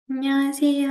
안녕하세요.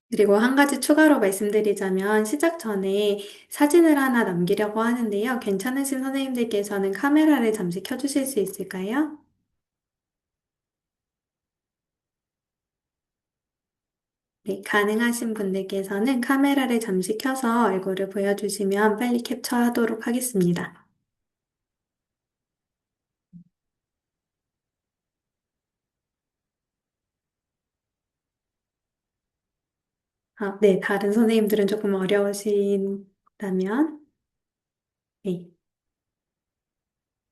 그리고 한 가지 추가로 말씀드리자면 시작 전에 사진을 하나 남기려고 하는데요. 괜찮으신 선생님들께서는 카메라를 잠시 켜주실 수 있을까요? 네, 가능하신 분들께서는 카메라를 잠시 켜서 얼굴을 보여주시면 빨리 캡처하도록 하겠습니다. 아, 네, 다른 선생님들은 조금 어려우신다면, 네.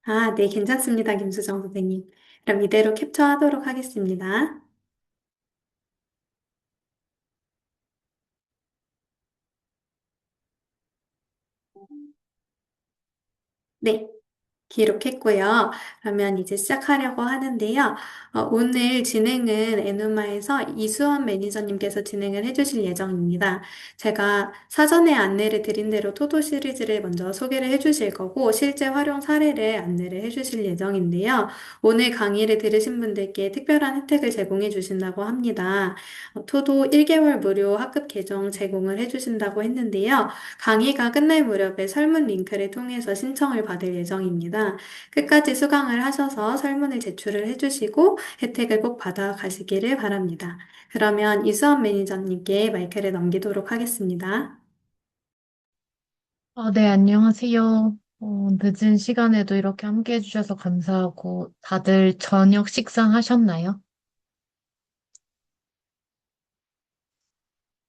아, 네, 괜찮습니다, 김수정 선생님. 그럼 이대로 캡처하도록 하겠습니다. 네. 기록했고요. 그러면 이제 시작하려고 하는데요. 오늘 진행은 에누마에서 이수원 매니저님께서 진행을 해주실 예정입니다. 제가 사전에 안내를 드린 대로 토도 시리즈를 먼저 소개를 해주실 거고, 실제 활용 사례를 안내를 해주실 예정인데요. 오늘 강의를 들으신 분들께 특별한 혜택을 제공해 주신다고 합니다. 토도 1개월 무료 학급 계정 제공을 해주신다고 했는데요. 강의가 끝날 무렵에 설문 링크를 통해서 신청을 받을 예정입니다. 끝까지 수강을 하셔서 설문을 제출을 해주시고 혜택을 꼭 받아가시기를 바랍니다. 그러면 이수원 매니저님께 마이크를 넘기도록 하겠습니다. 네, 안녕하세요. 늦은 시간에도 이렇게 함께 해주셔서 감사하고, 다들 저녁 식사하셨나요?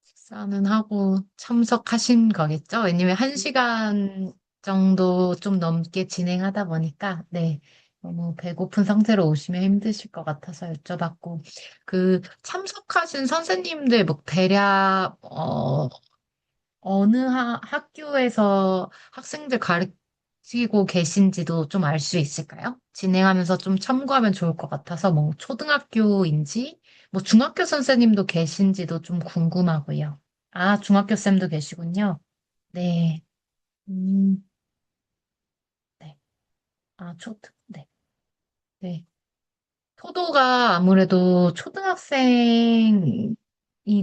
식사는 하고 참석하신 거겠죠? 왜냐면 1시간 정도 좀 넘게 진행하다 보니까, 네, 너무 배고픈 상태로 오시면 힘드실 것 같아서 여쭤봤고, 참석하신 선생님들, 뭐, 대략, 어느 학교에서 학생들 가르치고 계신지도 좀 알 수 있을까요? 진행하면서 좀 참고하면 좋을 것 같아서 뭐 초등학교인지 뭐 중학교 선생님도 계신지도 좀 궁금하고요. 아, 중학교 쌤도 계시군요. 네. 음, 네. 아, 네. 네. 토도가 아무래도 초등학생이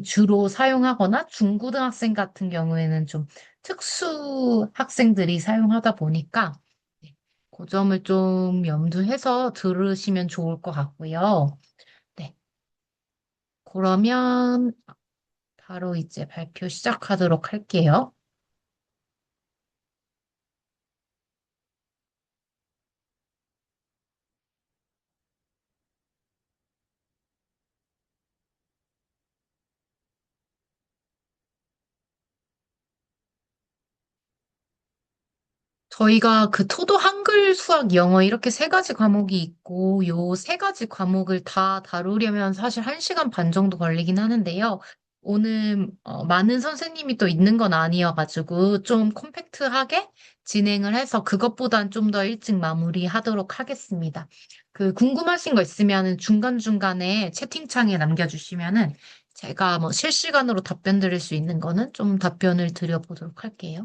주로 사용하거나 중고등학생 같은 경우에는 좀 특수 학생들이 사용하다 보니까 네, 그 점을 좀 염두해서 들으시면 좋을 것 같고요. 네. 그러면 바로 이제 발표 시작하도록 할게요. 저희가 토도 한글 수학 영어 이렇게 세 가지 과목이 있고 요 세 가지 과목을 다 다루려면 사실 1시간 반 정도 걸리긴 하는데요. 오늘 많은 선생님이 또 있는 건 아니어가지고 좀 컴팩트하게 진행을 해서 그것보단 좀 더 일찍 마무리하도록 하겠습니다. 궁금하신 거 있으면 중간중간에 채팅창에 남겨주시면은 제가 뭐 실시간으로 답변 드릴 수 있는 거는 좀 답변을 드려보도록 할게요.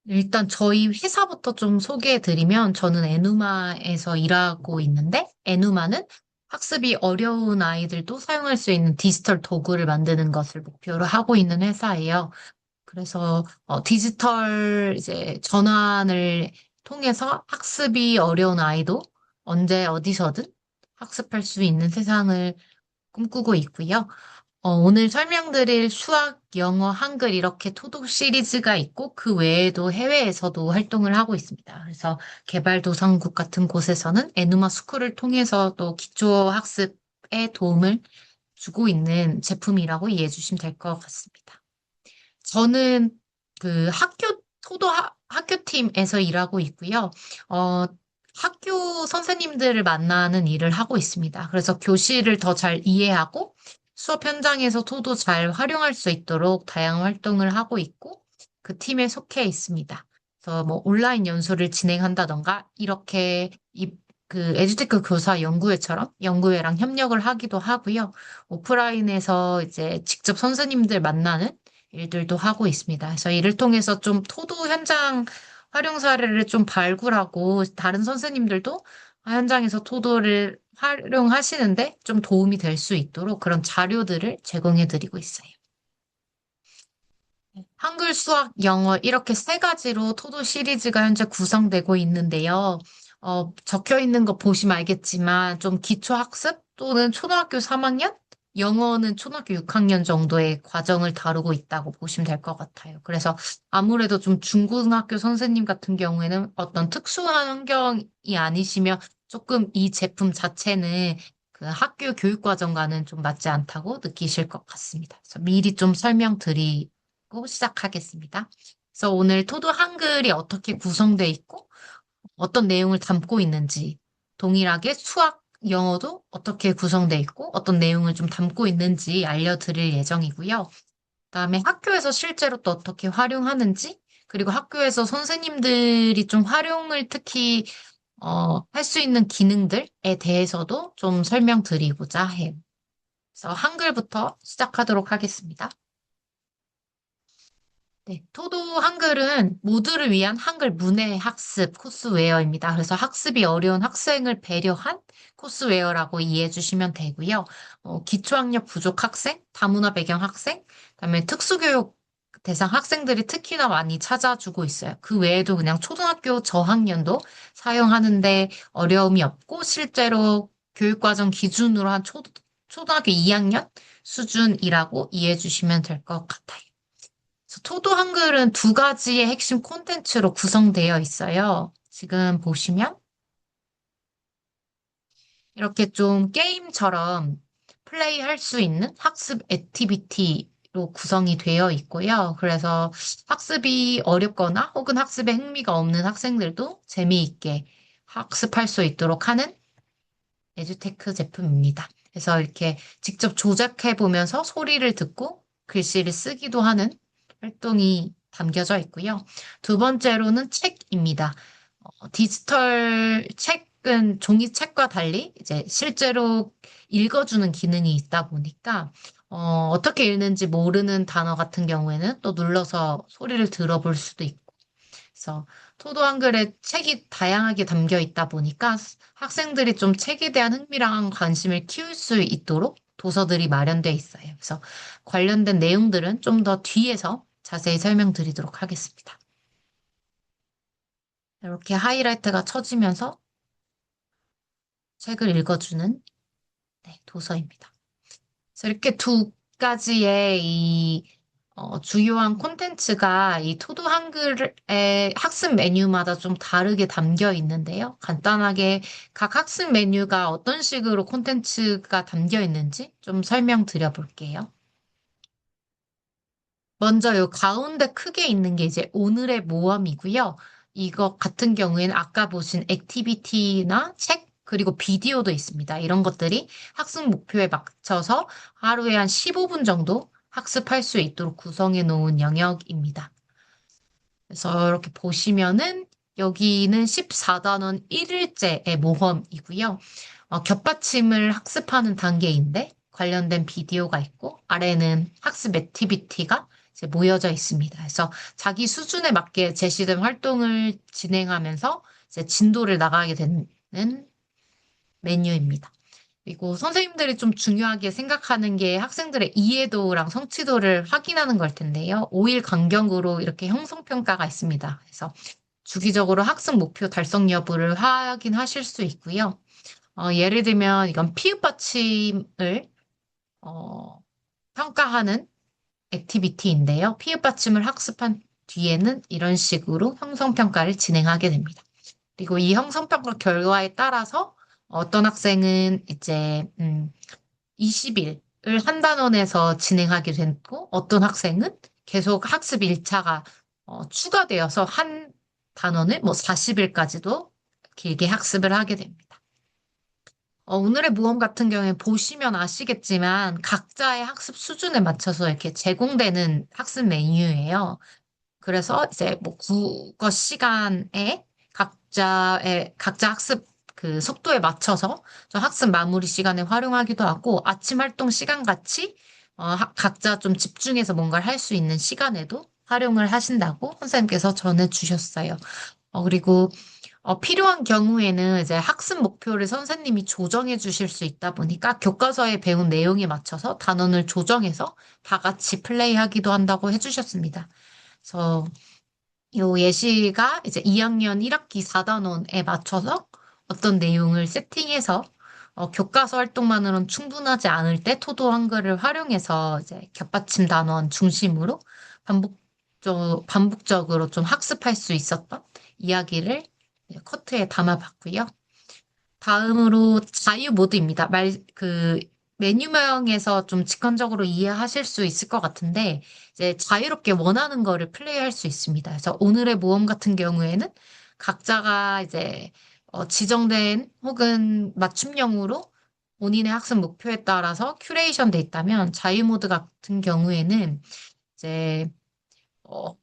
일단 저희 회사부터 좀 소개해드리면 저는 에누마에서 일하고 있는데 에누마는 학습이 어려운 아이들도 사용할 수 있는 디지털 도구를 만드는 것을 목표로 하고 있는 회사예요. 그래서 디지털 이제 전환을 통해서 학습이 어려운 아이도 언제 어디서든 학습할 수 있는 세상을 꿈꾸고 있고요. 오늘 설명드릴 수학, 영어, 한글 이렇게 토독 시리즈가 있고 그 외에도 해외에서도 활동을 하고 있습니다. 그래서 개발도상국 같은 곳에서는 에누마 스쿨을 통해서 또 기초 학습에 도움을 주고 있는 제품이라고 이해해 주시면 될 것 같습니다. 저는 토도 학교팀에서 일하고 있고요. 어, 학교 선생님들을 만나는 일을 하고 있습니다. 그래서 교실을 더 잘 이해하고 수업 현장에서 토도 잘 활용할 수 있도록 다양한 활동을 하고 있고 그 팀에 속해 있습니다. 그래서 뭐 온라인 연수를 진행한다던가 이렇게 에듀테크 교사 연구회처럼 연구회랑 협력을 하기도 하고요. 오프라인에서 이제 직접 선생님들 만나는 일들도 하고 있습니다. 그래서 이를 통해서 좀 토도 현장 활용 사례를 좀 발굴하고 다른 선생님들도 현장에서 토도를 활용하시는데 좀 도움이 될 수 있도록 그런 자료들을 제공해 드리고 있어요. 한글, 수학, 영어 이렇게 세 가지로 토도 시리즈가 현재 구성되고 있는데요. 적혀 있는 거 보시면 알겠지만 좀 기초 학습 또는 초등학교 3학년, 영어는 초등학교 6학년 정도의 과정을 다루고 있다고 보시면 될 것 같아요. 그래서 아무래도 좀 중고등학교 선생님 같은 경우에는 어떤 특수한 환경이 아니시면 조금 이 제품 자체는 그 학교 교육 과정과는 좀 맞지 않다고 느끼실 것 같습니다. 그래서 미리 좀 설명드리 시작하겠습니다. 그래서 오늘 토도 한글이 어떻게 구성되어 있고 어떤 내용을 담고 있는지 동일하게 수학, 영어도 어떻게 구성되어 있고 어떤 내용을 좀 담고 있는지 알려드릴 예정이고요. 그다음에 학교에서 실제로 또 어떻게 활용하는지, 그리고 학교에서 선생님들이 좀 활용을 특히 할 수 있는 기능들에 대해서도 좀 설명드리고자 해요. 그래서 한글부터 시작하도록 하겠습니다. 네, 토도 한글은 모두를 위한 한글 문해 학습 코스웨어입니다. 그래서 학습이 어려운 학생을 배려한 코스웨어라고 이해해 주시면 되고요. 기초학력 부족 학생, 다문화 배경 학생, 그다음에 특수교육 대상 학생들이 특히나 많이 찾아주고 있어요. 그 외에도 그냥 초등학교 저학년도 사용하는데 어려움이 없고 실제로 교육과정 기준으로 한 초등학교 2학년 수준이라고 이해해 주시면 될 것 같아요. 그래서 토도 한글은 두 가지의 핵심 콘텐츠로 구성되어 있어요. 지금 보시면 이렇게 좀 게임처럼 플레이할 수 있는 학습 액티비티로 구성이 되어 있고요. 그래서 학습이 어렵거나 혹은 학습에 흥미가 없는 학생들도 재미있게 학습할 수 있도록 하는 에듀테크 제품입니다. 그래서 이렇게 직접 조작해 보면서 소리를 듣고 글씨를 쓰기도 하는 활동이 담겨져 있고요. 두 번째로는 책입니다. 디지털 책은 종이책과 달리 이제 실제로 읽어주는 기능이 있다 보니까 어떻게 읽는지 모르는 단어 같은 경우에는 또 눌러서 소리를 들어볼 수도 있고 그래서 토도 한글에 책이 다양하게 담겨 있다 보니까 학생들이 좀 책에 대한 흥미랑 관심을 키울 수 있도록 도서들이 마련되어 있어요. 그래서 관련된 내용들은 좀 더 뒤에서 자세히 설명드리도록 하겠습니다. 이렇게 하이라이트가 쳐지면서 책을 읽어주는 네, 도서입니다. 그래서 이렇게 두 가지의 주요한 콘텐츠가 이 토도 한글의 학습 메뉴마다 좀 다르게 담겨 있는데요. 간단하게 각 학습 메뉴가 어떤 식으로 콘텐츠가 담겨 있는지 좀 설명드려 볼게요. 먼저 요 가운데 크게 있는 게 이제 오늘의 모험이고요. 이거 같은 경우에는 아까 보신 액티비티나 책, 그리고 비디오도 있습니다. 이런 것들이 학습 목표에 맞춰서 하루에 한 15분 정도 학습할 수 있도록 구성해 놓은 영역입니다. 그래서 이렇게 보시면은 여기는 14단원 1일제의 모험이고요. 겹받침을 학습하는 단계인데 관련된 비디오가 있고 아래는 학습 액티비티가 이제 모여져 있습니다. 그래서 자기 수준에 맞게 제시된 활동을 진행하면서 이제 진도를 나가게 되는 메뉴입니다. 그리고 선생님들이 좀 중요하게 생각하는 게 학생들의 이해도랑 성취도를 확인하는 걸 텐데요. 5일 간격으로 이렇게 형성평가가 있습니다. 그래서 주기적으로 학습 목표 달성 여부를 확인하실 수 있고요. 예를 들면 이건 피읍 받침을 어, 평가하는 액티비티인데요. 피읍 받침을 학습한 뒤에는 이런 식으로 형성평가를 진행하게 됩니다. 그리고 이 형성평가 결과에 따라서 어떤 학생은 이제 20일을 한 단원에서 진행하게 됐고 어떤 학생은 계속 학습 일차가 추가되어서 한 단원을 뭐 40일까지도 길게 학습을 하게 됩니다. 오늘의 모험 같은 경우에 보시면 아시겠지만 각자의 학습 수준에 맞춰서 이렇게 제공되는 학습 메뉴예요. 그래서 이제 뭐 국어 시간에 각자 학습 그 속도에 맞춰서 좀 학습 마무리 시간에 활용하기도 하고 아침 활동 시간 같이 각자 좀 집중해서 뭔가를 할 수 있는 시간에도 활용을 하신다고 선생님께서 전해주셨어요. 그리고 필요한 경우에는 이제 학습 목표를 선생님이 조정해 주실 수 있다 보니까 교과서에 배운 내용에 맞춰서 단원을 조정해서 다 같이 플레이하기도 한다고 해주셨습니다. 그래서 요 예시가 이제 2학년 1학기 4단원에 맞춰서 어떤 내용을 세팅해서 교과서 활동만으로는 충분하지 않을 때 토도 한글을 활용해서 이제 겹받침 단원 중심으로 반복적으로 좀 학습할 수 있었던 이야기를 커트에 담아봤고요. 다음으로 자유 모드입니다. 메뉴명에서 좀 직관적으로 이해하실 수 있을 것 같은데, 이제 자유롭게 원하는 거를 플레이할 수 있습니다. 그래서 오늘의 모험 같은 경우에는 각자가 이제 지정된 혹은 맞춤형으로 본인의 학습 목표에 따라서 큐레이션 돼 있다면 자유 모드 같은 경우에는 이제, 어,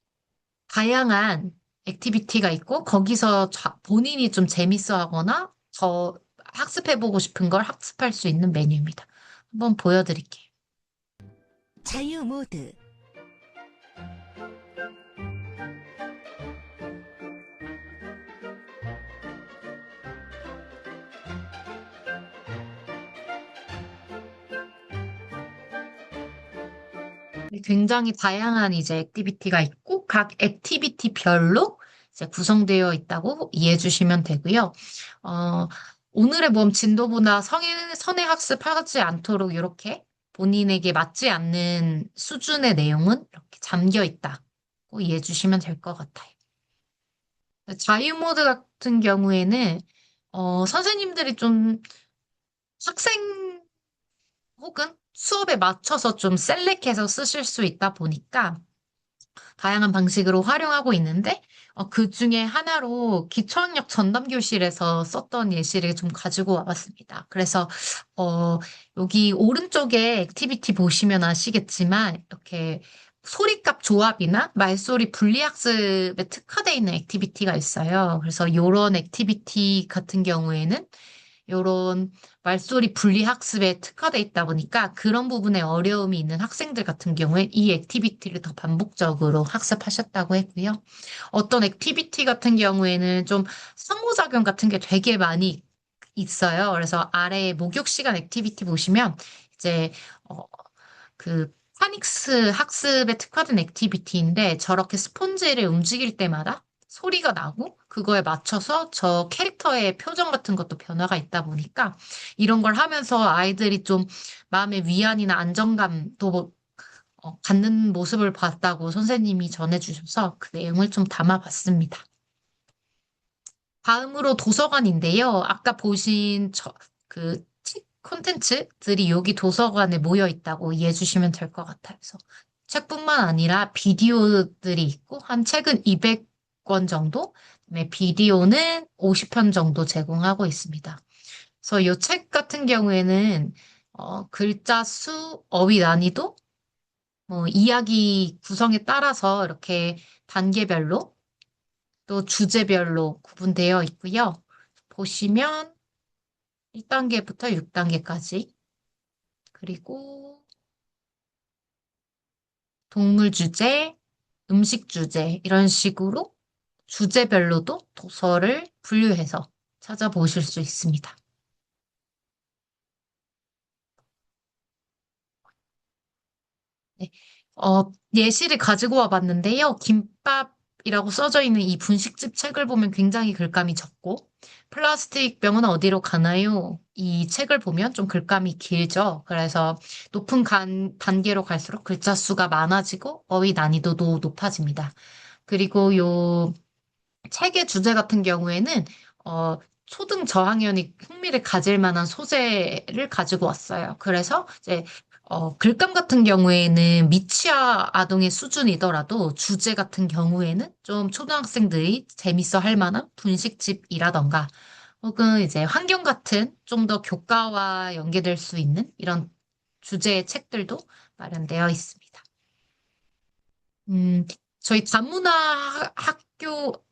다양한 액티비티가 있고, 거기서 본인이 좀 재밌어 하거나, 더 학습해보고 싶은 걸 학습할 수 있는 메뉴입니다. 한번 보여드릴게요. 자유 모드, 굉장히 다양한 이제 액티비티가 있고, 각 액티비티별로 이제 구성되어 있다고 이해해 주시면 되고요. 어, 오늘의 모험 진도보다 선의 학습하지 않도록 이렇게 본인에게 맞지 않는 수준의 내용은 이렇게 잠겨 있다고 이해해 주시면 될 것 같아요. 자유 모드 같은 경우에는 선생님들이 좀 학생 혹은 수업에 맞춰서 좀 셀렉해서 쓰실 수 있다 보니까 다양한 방식으로 활용하고 있는데 그 중에 하나로 기초학력 전담교실에서 썼던 예시를 좀 가지고 와봤습니다. 그래서 어, 여기 오른쪽에 액티비티 보시면 아시겠지만 이렇게 소리값 조합이나 말소리 분리학습에 특화되어 있는 액티비티가 있어요. 그래서 이런 액티비티 같은 경우에는 요런 말소리 분리 학습에 특화돼 있다 보니까 그런 부분에 어려움이 있는 학생들 같은 경우에 이 액티비티를 더 반복적으로 학습하셨다고 했고요. 어떤 액티비티 같은 경우에는 좀 상호작용 같은 게 되게 많이 있어요. 그래서 아래에 목욕 시간 액티비티 보시면 이제 어, 그 파닉스 학습에 특화된 액티비티인데 저렇게 스폰지를 움직일 때마다 소리가 나고 그거에 맞춰서 저 캐릭터의 표정 같은 것도 변화가 있다 보니까 이런 걸 하면서 아이들이 좀 마음의 위안이나 안정감도 갖는 모습을 봤다고 선생님이 전해주셔서 그 내용을 좀 담아봤습니다. 다음으로 도서관인데요. 아까 보신 책 콘텐츠들이 여기 도서관에 모여 있다고 이해해 주시면 될 것 같아요. 그래서 책뿐만 아니라 비디오들이 있고, 한 책은 200권 정도, 그다음에 비디오는 50편 정도 제공하고 있습니다. 그래서 이 책 같은 경우에는 글자 수, 어휘 난이도, 이야기 구성에 따라서 이렇게 단계별로 또 주제별로 구분되어 있고요. 보시면 1단계부터 6단계까지 그리고 동물 주제, 음식 주제 이런 식으로 주제별로도 도서를 분류해서 찾아보실 수 있습니다. 네. 예시를 가지고 와봤는데요. 김밥이라고 써져 있는 이 분식집 책을 보면 굉장히 글감이 적고, 플라스틱 병은 어디로 가나요? 이 책을 보면 좀 글감이 길죠. 그래서 높은 단계로 갈수록 글자 수가 많아지고, 어휘 난이도도 높아집니다. 그리고 요 책의 주제 같은 경우에는, 초등 저학년이 흥미를 가질 만한 소재를 가지고 왔어요. 그래서 이제 글감 같은 경우에는 미취학 아동의 수준이더라도 주제 같은 경우에는 좀 초등학생들이 재밌어 할 만한 분식집이라던가 혹은 이제 환경 같은 좀 더 교과와 연계될 수 있는 이런 주제의 책들도 마련되어 있습니다. 저희 다문화 학교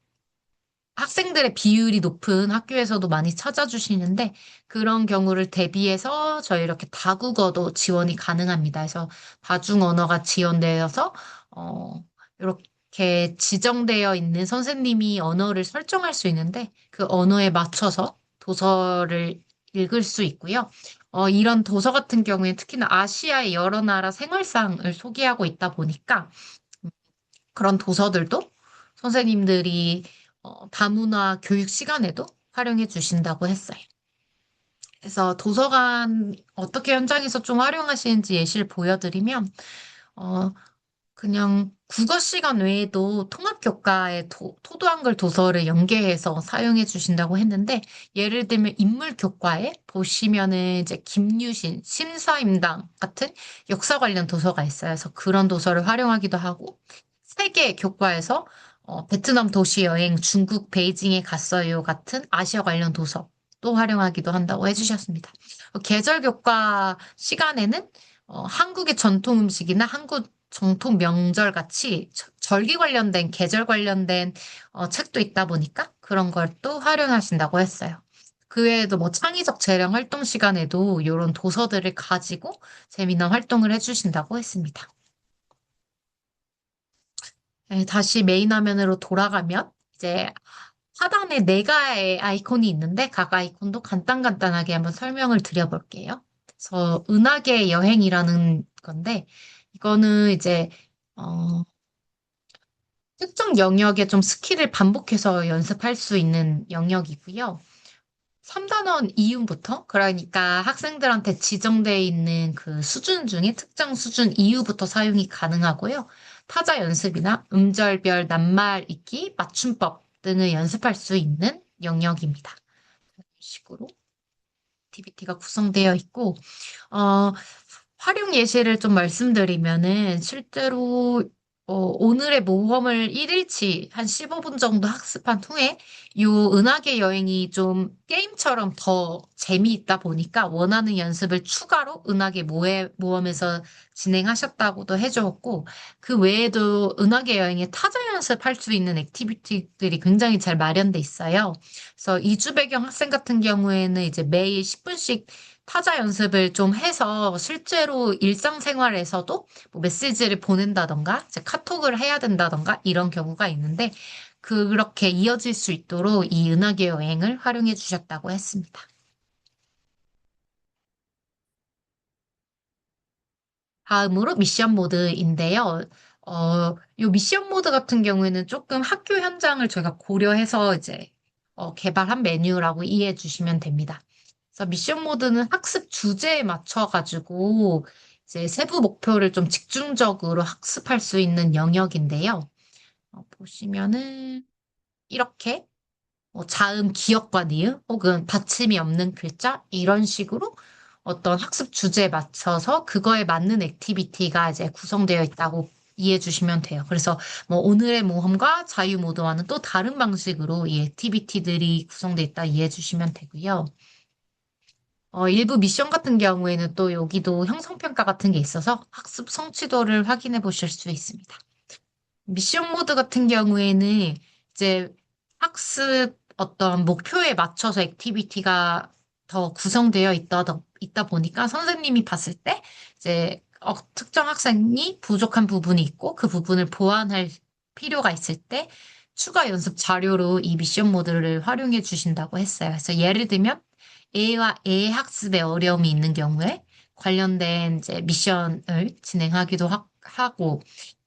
학생들의 비율이 높은 학교에서도 많이 찾아주시는데 그런 경우를 대비해서 저희 이렇게 다국어도 지원이 가능합니다. 그래서 다중 언어가 지원되어서 이렇게 지정되어 있는 선생님이 언어를 설정할 수 있는데 그 언어에 맞춰서 도서를 읽을 수 있고요. 이런 도서 같은 경우에 특히나 아시아의 여러 나라 생활상을 소개하고 있다 보니까 그런 도서들도 선생님들이 다문화 교육 시간에도 활용해 주신다고 했어요. 그래서 도서관 어떻게 현장에서 좀 활용하시는지 예시를 보여드리면, 어, 그냥 국어 시간 외에도 통합교과에 토도한글 도서를 연계해서 사용해 주신다고 했는데, 예를 들면 인물교과에 보시면은 이제 김유신, 심사임당 같은 역사 관련 도서가 있어요. 그래서 그런 도서를 활용하기도 하고, 세계 교과에서 베트남 도시 여행, 중국 베이징에 갔어요 같은 아시아 관련 도서 또 활용하기도 한다고 해주셨습니다. 계절 교과 시간에는 한국의 전통 음식이나 한국 정통 명절 같이 절기 관련된, 계절 관련된 책도 있다 보니까 그런 걸 또 활용하신다고 했어요. 그 외에도 뭐 창의적 재령 활동 시간에도 이런 도서들을 가지고 재미난 활동을 해주신다고 했습니다. 네, 다시 메인 화면으로 돌아가면 이제 하단에 네 가의 아이콘이 있는데 각 아이콘도 간단하게 한번 설명을 드려볼게요. 그래서 은하계 여행이라는 건데 이거는 이제 어, 특정 영역에 좀 스킬을 반복해서 연습할 수 있는 영역이고요. 3단원 이후부터, 그러니까 학생들한테 지정되어 있는 그 수준 중에 특정 수준 이후부터 사용이 가능하고요. 타자 연습이나 음절별, 낱말 읽기, 맞춤법 등을 연습할 수 있는 영역입니다. 이런 식으로 액티비티가 구성되어 있고, 어, 활용 예시를 좀 말씀드리면은 실제로 오늘의 모험을 1일치 한 15분 정도 학습한 후에 요 은하계 여행이 좀 게임처럼 더 재미있다 보니까 원하는 연습을 추가로 은하계 모험에서 진행하셨다고도 해주었고 그 외에도 은하계 여행에 타자 연습할 수 있는 액티비티들이 굉장히 잘 마련돼 있어요. 그래서 이주 배경 학생 같은 경우에는 이제 매일 10분씩 타자 연습을 좀 해서 실제로 일상생활에서도 뭐 메시지를 보낸다던가, 이제 카톡을 해야 된다던가 이런 경우가 있는데 그렇게 이어질 수 있도록 이 은하계 여행을 활용해 주셨다고 했습니다. 다음으로 미션 모드인데요. 이 미션 모드 같은 경우에는 조금 학교 현장을 저희가 고려해서 이제 개발한 메뉴라고 이해해 주시면 됩니다. 그래서 미션 모드는 학습 주제에 맞춰가지고 이제 세부 목표를 좀 집중적으로 학습할 수 있는 영역인데요. 보시면은 이렇게 자음, 기억과 니은 혹은 받침이 없는 글자 이런 식으로 어떤 학습 주제에 맞춰서 그거에 맞는 액티비티가 이제 구성되어 있다고 이해해 주시면 돼요. 그래서 뭐 오늘의 모험과 자유 모드와는 또 다른 방식으로 이 액티비티들이 구성되어 있다 이해해 주시면 되고요. 일부 미션 같은 경우에는 또 여기도 형성평가 같은 게 있어서 학습 성취도를 확인해 보실 수 있습니다. 미션 모드 같은 경우에는 이제 학습 어떤 목표에 맞춰서 액티비티가 더 구성되어 있다 보니까 선생님이 봤을 때 이제 특정 학생이 부족한 부분이 있고 그 부분을 보완할 필요가 있을 때 추가 연습 자료로 이 미션 모드를 활용해 주신다고 했어요. 그래서 예를 들면 A와 A의 학습에 어려움이 있는 경우에 관련된 이제 미션을 진행하기도 하고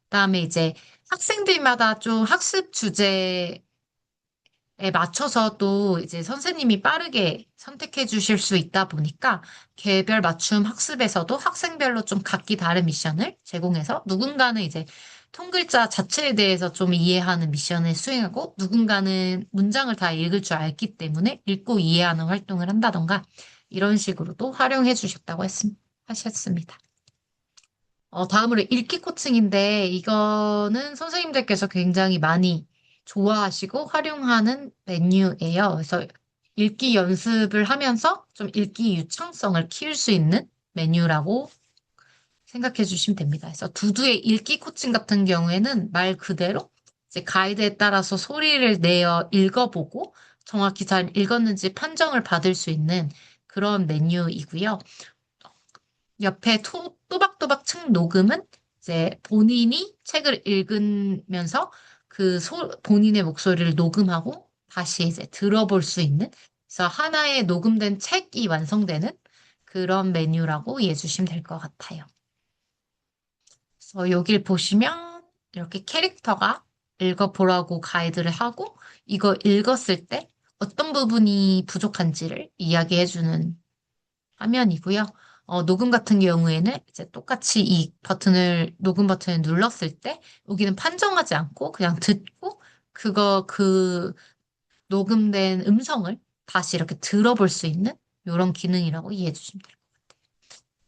그다음에 이제 학생들마다 좀 학습 주제에 맞춰서 또 이제 선생님이 빠르게 선택해 주실 수 있다 보니까 개별 맞춤 학습에서도 학생별로 좀 각기 다른 미션을 제공해서 누군가는 이제 통글자 자체에 대해서 좀 이해하는 미션을 수행하고 누군가는 문장을 다 읽을 줄 알기 때문에 읽고 이해하는 활동을 한다던가 이런 식으로도 활용해 주셨다고 하셨습니다. 다음으로 읽기 코칭인데 이거는 선생님들께서 굉장히 많이 좋아하시고 활용하는 메뉴예요. 그래서 읽기 연습을 하면서 좀 읽기 유창성을 키울 수 있는 메뉴라고 생각해 주시면 됩니다. 그래서 두두의 읽기 코칭 같은 경우에는 말 그대로 이제 가이드에 따라서 소리를 내어 읽어보고 정확히 잘 읽었는지 판정을 받을 수 있는 그런 메뉴이고요. 옆에 또박또박 책 녹음은 이제 본인이 책을 읽으면서 본인의 목소리를 녹음하고 다시 이제 들어볼 수 있는 그래서 하나의 녹음된 책이 완성되는 그런 메뉴라고 이해해 주시면 될 것 같아요. 그래서 여길 보시면 이렇게 캐릭터가 읽어보라고 가이드를 하고 이거 읽었을 때 어떤 부분이 부족한지를 이야기해주는 화면이고요. 녹음 같은 경우에는 이제 똑같이 녹음 버튼을 눌렀을 때, 여기는 판정하지 않고 그냥 듣고, 그 녹음된 음성을 다시 이렇게 들어볼 수 있는 이런 기능이라고 이해해 주시면 돼요.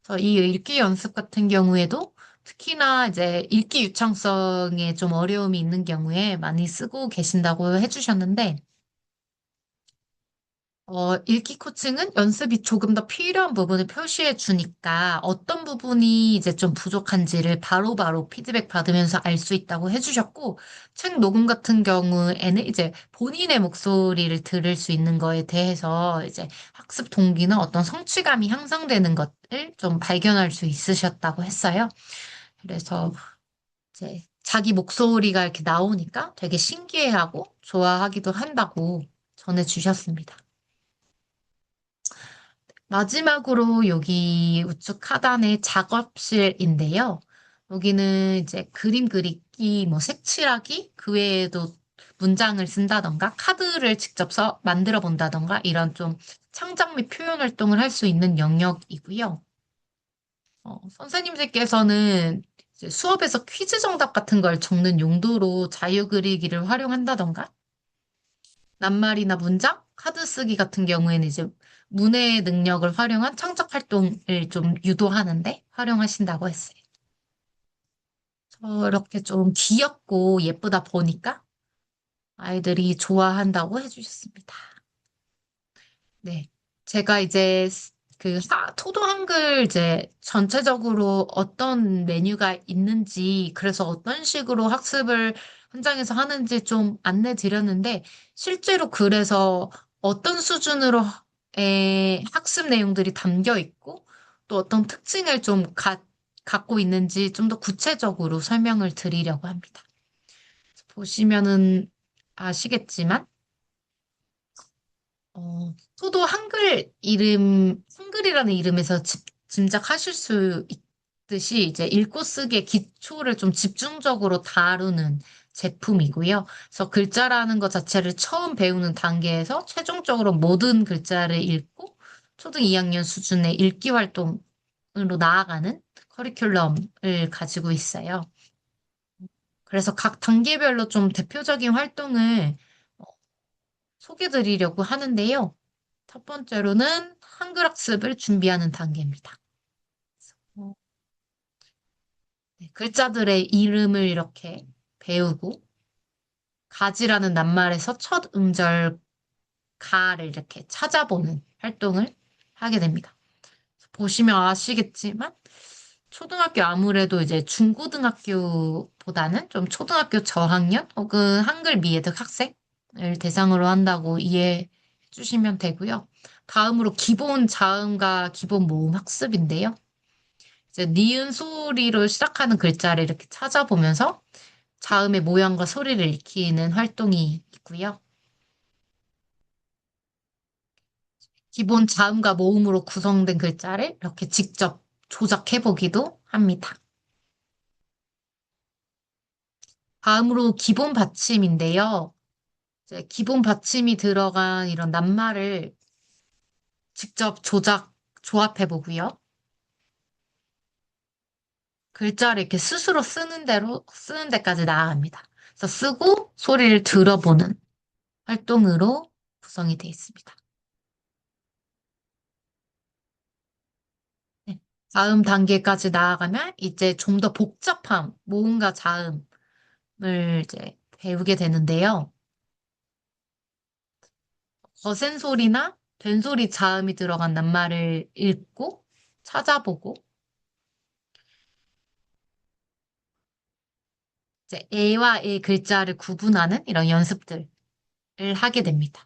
그래서 이 읽기 연습 같은 경우에도 특히나 이제 읽기 유창성에 좀 어려움이 있는 경우에 많이 쓰고 계신다고 해주셨는데, 읽기 코칭은 연습이 조금 더 필요한 부분을 표시해 주니까 어떤 부분이 이제 좀 부족한지를 바로바로 피드백 받으면서 알 수 있다고 해주셨고, 책 녹음 같은 경우에는 이제 본인의 목소리를 들을 수 있는 거에 대해서 이제 학습 동기나 어떤 성취감이 향상되는 것을 좀 발견할 수 있으셨다고 했어요. 그래서 이제 자기 목소리가 이렇게 나오니까 되게 신기해하고 좋아하기도 한다고 전해주셨습니다. 마지막으로 여기 우측 하단에 작업실인데요. 여기는 이제 그림 그리기, 뭐 색칠하기, 그 외에도 문장을 쓴다던가 카드를 직접 만들어 본다던가 이런 좀 창작 및 표현 활동을 할 수 있는 영역이고요. 선생님들께서는 이제 수업에서 퀴즈 정답 같은 걸 적는 용도로 자유 그리기를 활용한다던가 낱말이나 문장, 카드 쓰기 같은 경우에는 이제 문해의 능력을 활용한 창작 활동을 좀 유도하는데 활용하신다고 했어요. 저렇게 좀 귀엽고 예쁘다 보니까 아이들이 좋아한다고 해주셨습니다. 네. 제가 이제 토도 한글 이제 전체적으로 어떤 메뉴가 있는지, 그래서 어떤 식으로 학습을 현장에서 하는지 좀 안내 드렸는데, 실제로 그래서 어떤 수준으로 학습 내용들이 담겨 있고, 또 어떤 특징을 좀 갖고 있는지 좀 더 구체적으로 설명을 드리려고 합니다. 보시면은 아시겠지만, 저도 한글이라는 이름에서 짐작하실 수 있듯이 이제 읽고 쓰기의 기초를 좀 집중적으로 다루는 제품이고요. 그래서 글자라는 것 자체를 처음 배우는 단계에서 최종적으로 모든 글자를 읽고 초등 2학년 수준의 읽기 활동으로 나아가는 커리큘럼을 가지고 있어요. 그래서 각 단계별로 좀 대표적인 활동을 어, 소개드리려고 하는데요. 첫 번째로는 한글 학습을 준비하는 단계입니다. 어, 네, 글자들의 이름을 이렇게 배우고 가지라는 낱말에서 첫 음절 가를 이렇게 찾아보는 활동을 하게 됩니다. 보시면 아시겠지만 초등학교 아무래도 이제 중고등학교보다는 좀 초등학교 저학년 혹은 한글 미해득 학생을 대상으로 한다고 이해해 주시면 되고요. 다음으로 기본 자음과 기본 모음 학습인데요. 이제 니은 소리로 시작하는 글자를 이렇게 찾아보면서 자음의 모양과 소리를 익히는 활동이 있고요. 기본 자음과 모음으로 구성된 글자를 이렇게 직접 조작해 보기도 합니다. 다음으로 기본 받침인데요. 이제 기본 받침이 들어간 이런 낱말을 직접 조합해 보고요. 글자를 이렇게 스스로 쓰는 대로, 쓰는 데까지 나아갑니다. 그래서 쓰고 소리를 들어보는 활동으로 구성이 되어 있습니다. 네. 다음 단계까지 나아가면 이제 좀 더 복잡한 모음과 자음을 이제 배우게 되는데요. 거센 소리나 된소리 자음이 들어간 낱말을 읽고 찾아보고 이제 에와 에 글자를 구분하는 이런 연습들을 하게 됩니다.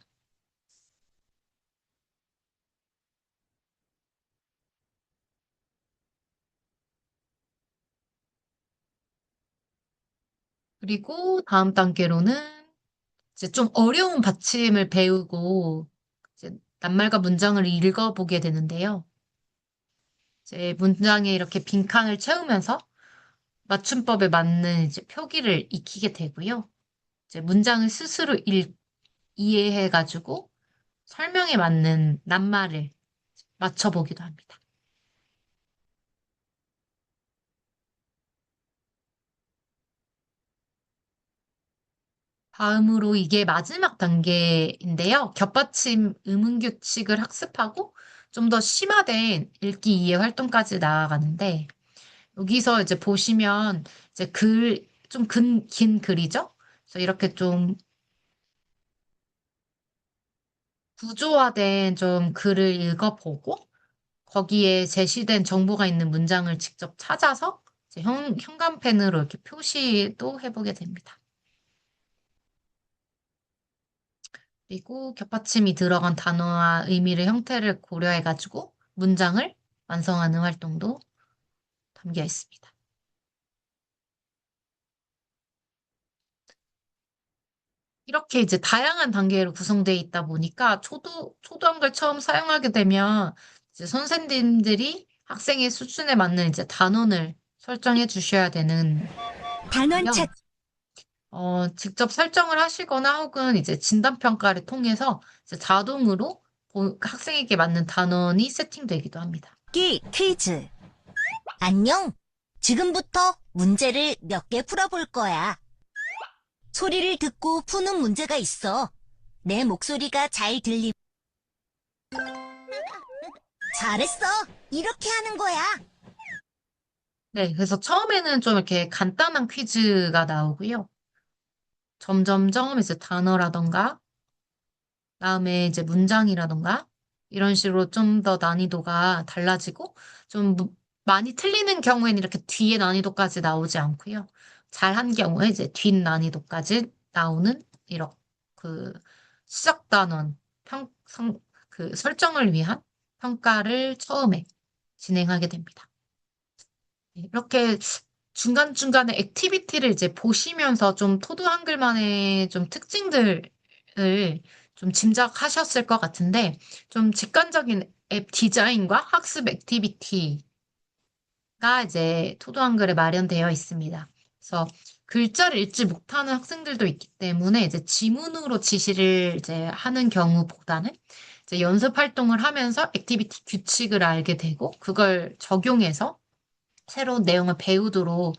그리고 다음 단계로는 이제 좀 어려운 받침을 배우고 이제 낱말과 문장을 읽어보게 되는데요. 이제 문장에 이렇게 빈칸을 채우면서 맞춤법에 맞는 이제 표기를 익히게 되고요. 이제 문장을 스스로 이해해가지고 설명에 맞는 낱말을 맞춰보기도 합니다. 다음으로 이게 마지막 단계인데요. 겹받침 의문규칙을 학습하고 좀 더 심화된 읽기 이해 활동까지 나아가는데 여기서 이제 보시면 이제 좀 긴 글이죠? 그래서 이렇게 좀 구조화된 좀 글을 읽어보고 거기에 제시된 정보가 있는 문장을 직접 찾아서 이제 현관펜으로 이렇게 표시도 해보게 됩니다. 그리고 겹받침이 들어간 단어와 의미의 형태를 고려해가지고 문장을 완성하는 활동도 담겨 있습니다. 이렇게 이제 다양한 단계로 구성되어 있다 보니까 초등학교를 처음 사용하게 되면 이제 선생님들이 학생의 수준에 맞는 이제 단원을 설정해 주셔야 되는 단원 거고요. 찾 직접 설정을 하시거나 혹은 이제 진단평가를 통해서 이제 자동으로 학생에게 맞는 단원이 세팅되기도 합니다. 기 퀴즈. 안녕. 지금부터 문제를 몇 개 풀어볼 거야. 소리를 듣고 푸는 문제가 있어. 내 목소리가 잘 들리. 잘했어. 이렇게 하는 거야. 네, 그래서 처음에는 좀 이렇게 간단한 퀴즈가 나오고요. 점점점 이제 단어라던가, 다음에 이제 문장이라던가, 이런 식으로 좀 더 난이도가 달라지고, 좀 많이 틀리는 경우에는 이렇게 뒤에 난이도까지 나오지 않고요. 잘한 경우에 이제 뒷 난이도까지 나오는, 이런, 그, 시작 단원, 그 설정을 위한 평가를 처음에 진행하게 됩니다. 네, 이렇게 중간중간에 액티비티를 이제 보시면서 좀 토도 한글만의 좀 특징들을 좀 짐작하셨을 것 같은데, 좀 직관적인 앱 디자인과 학습 액티비티가 이제 토도 한글에 마련되어 있습니다. 그래서 글자를 읽지 못하는 학생들도 있기 때문에 이제 지문으로 지시를 이제 하는 경우보다는 이제 연습 활동을 하면서 액티비티 규칙을 알게 되고, 그걸 적용해서 새로운 내용을 배우도록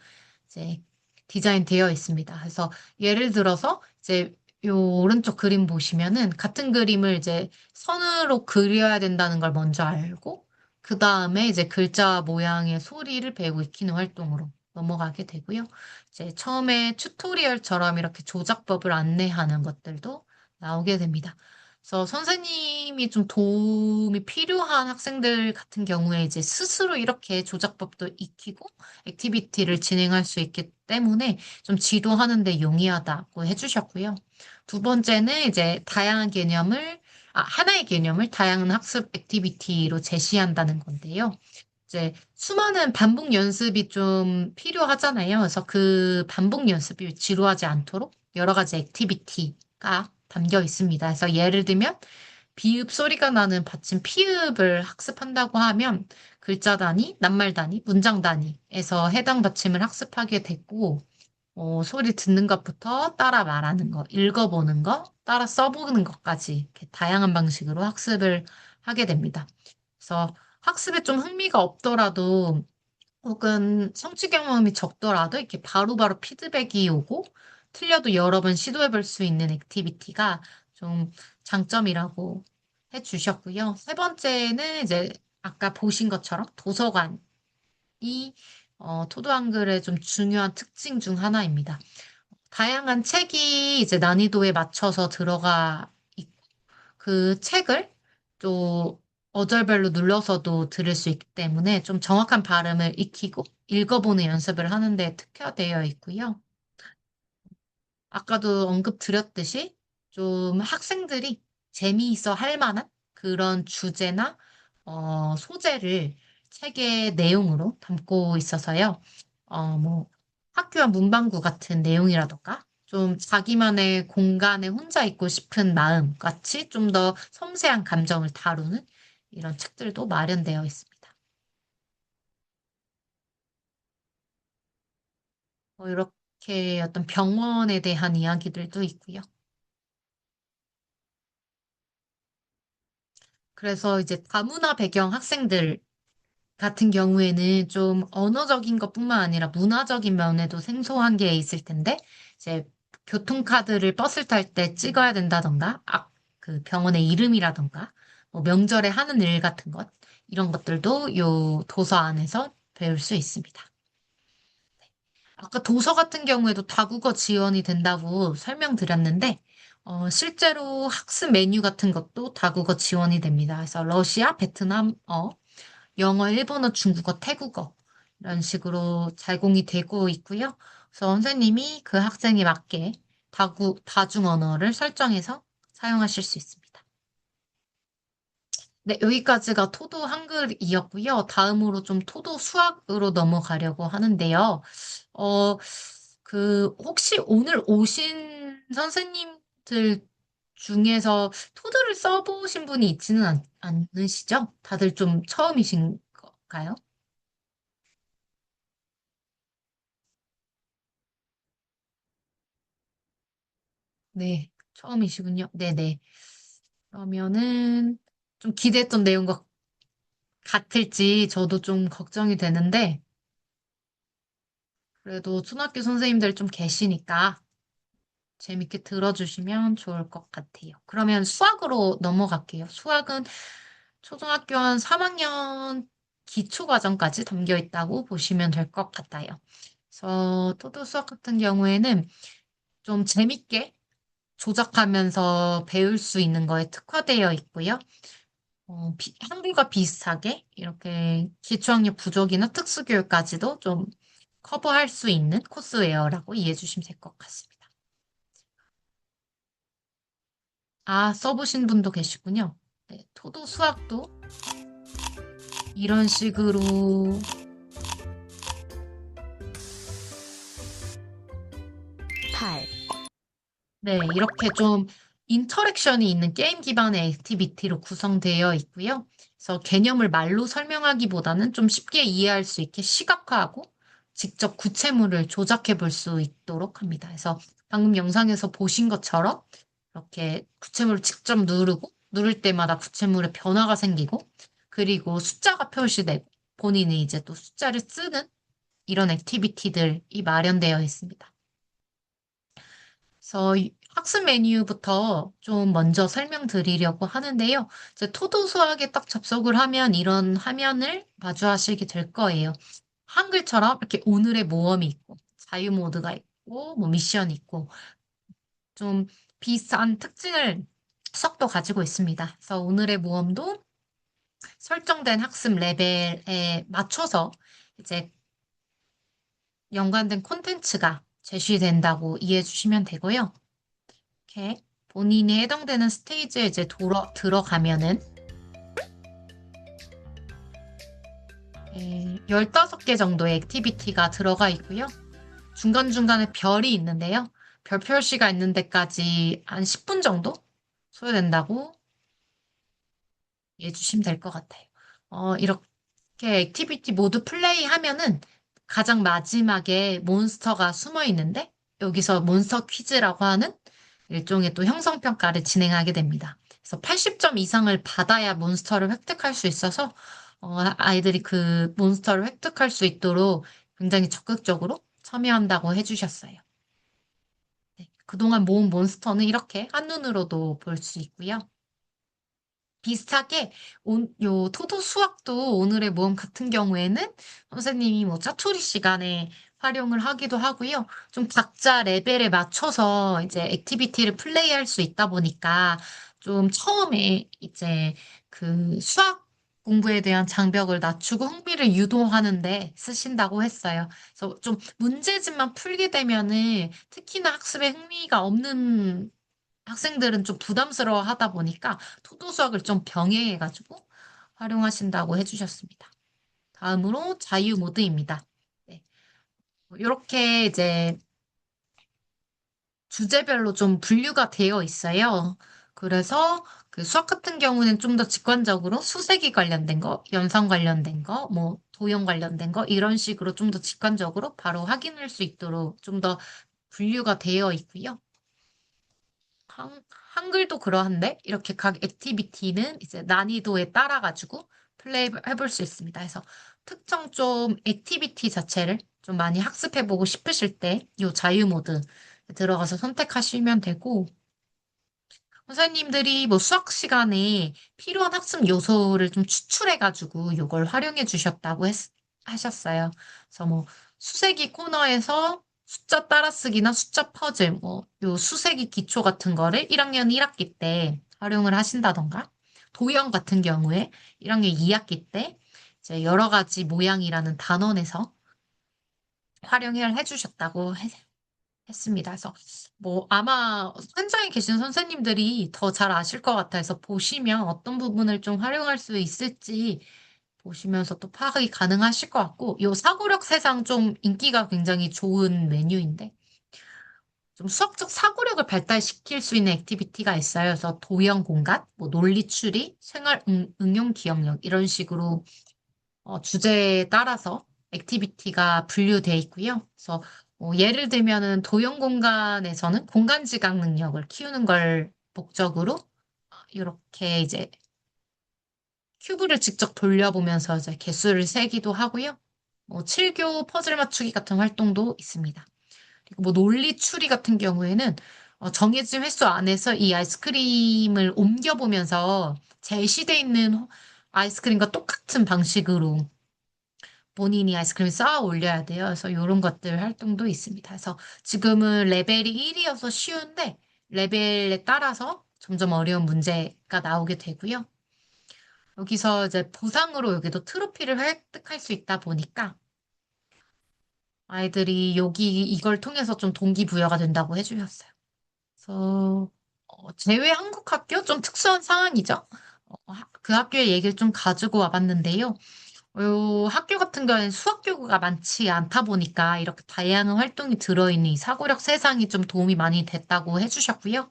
이제 디자인되어 있습니다. 그래서 예를 들어서 이제 요 오른쪽 그림 보시면은 같은 그림을 이제 선으로 그려야 된다는 걸 먼저 알고 그 다음에 이제 글자 모양의 소리를 배우고 익히는 활동으로 넘어가게 되고요. 이제 처음에 튜토리얼처럼 이렇게 조작법을 안내하는 것들도 나오게 됩니다. 그래서 선생님이 좀 도움이 필요한 학생들 같은 경우에 이제 스스로 이렇게 조작법도 익히고 액티비티를 진행할 수 있기 때문에 좀 지도하는 데 용이하다고 해주셨고요. 두 번째는 이제 하나의 개념을 다양한 학습 액티비티로 제시한다는 건데요. 이제 수많은 반복 연습이 좀 필요하잖아요. 그래서 그 반복 연습이 지루하지 않도록 여러 가지 액티비티가 담겨 있습니다. 그래서 예를 들면 비읍 소리가 나는 받침 피읍을 학습한다고 하면 글자 단위, 낱말 단위, 문장 단위에서 해당 받침을 학습하게 됐고 소리 듣는 것부터 따라 말하는 거, 읽어보는 거, 따라 써보는 것까지 이렇게 다양한 방식으로 학습을 하게 됩니다. 그래서 학습에 좀 흥미가 없더라도 혹은 성취 경험이 적더라도 이렇게 바로바로 피드백이 오고 틀려도 여러 번 시도해 볼 수 있는 액티비티가 좀 장점이라고 해 주셨고요. 세 번째는 이제 아까 보신 것처럼 도서관이 토도 한글의 좀 중요한 특징 중 하나입니다. 다양한 책이 이제 난이도에 맞춰서 들어가 있고 그 책을 또 어절별로 눌러서도 들을 수 있기 때문에 좀 정확한 발음을 익히고 읽어보는 연습을 하는데 특화되어 있고요. 아까도 언급드렸듯이 좀 학생들이 재미있어 할 만한 그런 주제나 소재를 책의 내용으로 담고 있어서요. 뭐 학교와 문방구 같은 내용이라던가 좀 자기만의 공간에 혼자 있고 싶은 마음 같이 좀 더 섬세한 감정을 다루는 이런 책들도 마련되어 있습니다. 이렇게 어떤 병원에 대한 이야기들도 있고요. 그래서 이제 다문화 배경 학생들 같은 경우에는 좀 언어적인 것뿐만 아니라 문화적인 면에도 생소한 게 있을 텐데, 이제 교통카드를 버스를 탈 때 찍어야 된다던가, 그 병원의 이름이라던가, 뭐 명절에 하는 일 같은 것, 이런 것들도 요 도서 안에서 배울 수 있습니다. 아까 도서 같은 경우에도 다국어 지원이 된다고 설명드렸는데, 실제로 학습 메뉴 같은 것도 다국어 지원이 됩니다. 그래서 러시아, 베트남어, 영어, 일본어, 중국어, 태국어 이런 식으로 제공이 되고 있고요. 그래서 선생님이 그 학생에 맞게 다중 언어를 설정해서 사용하실 수 있습니다. 네, 여기까지가 토도 한글이었고요. 다음으로 좀 토도 수학으로 넘어가려고 하는데요. 어, 혹시 오늘 오신 선생님들 중에서 토드를 써보신 분이 있지는 않으시죠? 다들 좀 처음이신가요? 네, 처음이시군요. 네네. 그러면은 좀 기대했던 내용과 같을지 저도 좀 걱정이 되는데, 그래도 초등학교 선생님들 좀 계시니까 재밌게 들어주시면 좋을 것 같아요. 그러면 수학으로 넘어갈게요. 수학은 초등학교 한 3학년 기초과정까지 담겨 있다고 보시면 될 것 같아요. 그래서 토도 수학 같은 경우에는 좀 재밌게 조작하면서 배울 수 있는 거에 특화되어 있고요. 한글과 비슷하게 이렇게 기초학력 부족이나 특수교육까지도 좀 커버할 수 있는 코스웨어라고 이해해 주시면 될 것 같습니다. 아, 써보신 분도 계시군요. 네, 토도 수학도 이런 식으로, 8. 네, 이렇게 좀 인터랙션이 있는 게임 기반의 액티비티로 구성되어 있고요. 그래서 개념을 말로 설명하기보다는 좀 쉽게 이해할 수 있게 시각화하고 직접 구체물을 조작해 볼 수 있도록 합니다. 그래서 방금 영상에서 보신 것처럼 이렇게 구체물을 직접 누를 때마다 구체물에 변화가 생기고, 그리고 숫자가 표시되고, 본인이 이제 또 숫자를 쓰는 이런 액티비티들이 마련되어 있습니다. 그래서 학습 메뉴부터 좀 먼저 설명드리려고 하는데요. 이제 토도 수학에 딱 접속을 하면 이런 화면을 마주하시게 될 거예요. 한글처럼 이렇게 오늘의 모험이 있고, 자유 모드가 있고, 뭐 미션이 있고, 좀 비슷한 특징을 수학도 가지고 있습니다. 그래서 오늘의 모험도 설정된 학습 레벨에 맞춰서 이제 연관된 콘텐츠가 제시된다고 이해해 주시면 되고요. 이렇게 본인이 해당되는 스테이지에 이제 들어가면은 15개 정도의 액티비티가 들어가 있고요. 중간중간에 별이 있는데요. 별 표시가 있는 데까지 한 10분 정도 소요된다고 이해해 주시면 될 것 같아요. 이렇게 액티비티 모두 플레이하면은 가장 마지막에 몬스터가 숨어 있는데 여기서 몬스터 퀴즈라고 하는 일종의 또 형성평가를 진행하게 됩니다. 그래서 80점 이상을 받아야 몬스터를 획득할 수 있어서 아이들이 그 몬스터를 획득할 수 있도록 굉장히 적극적으로 참여한다고 해주셨어요. 네, 그동안 모은 몬스터는 이렇게 한눈으로도 볼 수 있고요. 비슷하게 요 토도 수학도 오늘의 모험 같은 경우에는 선생님이 뭐 짜투리 시간에 활용을 하기도 하고요. 좀 각자 레벨에 맞춰서 이제 액티비티를 플레이할 수 있다 보니까 좀 처음에 이제 그 수학 공부에 대한 장벽을 낮추고 흥미를 유도하는데 쓰신다고 했어요. 그래서 좀 문제집만 풀게 되면은 특히나 학습에 흥미가 없는 학생들은 좀 부담스러워 하다 보니까 토도 수학을 좀 병행해가지고 활용하신다고 해주셨습니다. 다음으로 자유 모드입니다. 네. 이렇게 이제 주제별로 좀 분류가 되어 있어요. 그래서 그 수학 같은 경우는 좀 더 직관적으로 수세기 관련된 거, 연산 관련된 거, 뭐 도형 관련된 거 이런 식으로 좀 더 직관적으로 바로 확인할 수 있도록 좀 더 분류가 되어 있고요. 한글도 그러한데 이렇게 각 액티비티는 이제 난이도에 따라 가지고 플레이 해볼 수 있습니다. 그래서 특정 좀 액티비티 자체를 좀 많이 학습해보고 싶으실 때 이 자유 모드 들어가서 선택하시면 되고 선생님들이 뭐 수학 시간에 필요한 학습 요소를 좀 추출해가지고 이걸 활용해 주셨다고 하셨어요. 그래서 뭐 수세기 코너에서 숫자 따라쓰기나 숫자 퍼즐, 뭐, 요 수세기 기초 같은 거를 1학년 1학기 때 활용을 하신다던가, 도형 같은 경우에 1학년 2학기 때 이제 여러 가지 모양이라는 단원에서 활용을 해주셨다고 했습니다. 그래서 뭐 아마 현장에 계신 선생님들이 더 잘 아실 것 같아서 보시면 어떤 부분을 좀 활용할 수 있을지 보시면서 또 파악이 가능하실 것 같고, 요 사고력 세상 좀 인기가 굉장히 좋은 메뉴인데, 좀 수학적 사고력을 발달시킬 수 있는 액티비티가 있어요. 그래서 도형 공간, 뭐 논리 추리, 생활 응용 기억력 이런 식으로 주제에 따라서 액티비티가 분류되어 있고요. 그래서 예를 들면은 도형 공간에서는 공간 지각 능력을 키우는 걸 목적으로 이렇게 이제 큐브를 직접 돌려보면서 이제 개수를 세기도 하고요. 뭐 칠교 퍼즐 맞추기 같은 활동도 있습니다. 그리고 뭐 논리 추리 같은 경우에는 정해진 횟수 안에서 이 아이스크림을 옮겨보면서 제시돼 있는 아이스크림과 똑같은 방식으로 본인이 아이스크림을 쌓아 올려야 돼요. 그래서 이런 것들 활동도 있습니다. 그래서 지금은 레벨이 1이어서 쉬운데 레벨에 따라서 점점 어려운 문제가 나오게 되고요. 여기서 이제 보상으로 여기도 트로피를 획득할 수 있다 보니까 아이들이 여기 이걸 통해서 좀 동기부여가 된다고 해주셨어요. 그래서 제외 한국 학교 좀 특수한 상황이죠. 그 학교의 얘기를 좀 가지고 와봤는데요. 학교 같은 경우에는 수학 교구가 많지 않다 보니까 이렇게 다양한 활동이 들어있는 이 사고력 세상이 좀 도움이 많이 됐다고 해주셨고요.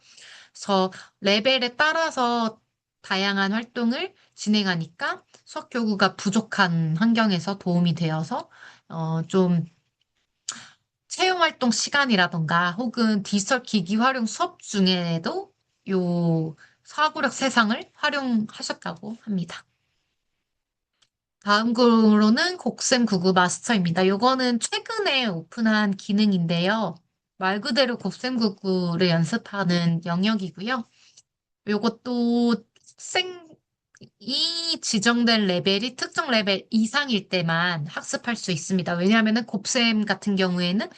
그래서 레벨에 따라서 다양한 활동을 진행하니까 수학 교구가 부족한 환경에서 도움이 되어서 좀 체험 활동 시간이라던가 혹은 디지털 기기 활용 수업 중에도 요 사고력 세상을 활용하셨다고 합니다. 다음 거로는 곡셈 구구 마스터입니다. 요거는 최근에 오픈한 기능인데요. 말 그대로 곡셈 구구를 연습하는 영역이고요. 요것도 학생이 지정된 레벨이 특정 레벨 이상일 때만 학습할 수 있습니다. 왜냐하면 곱셈 같은 경우에는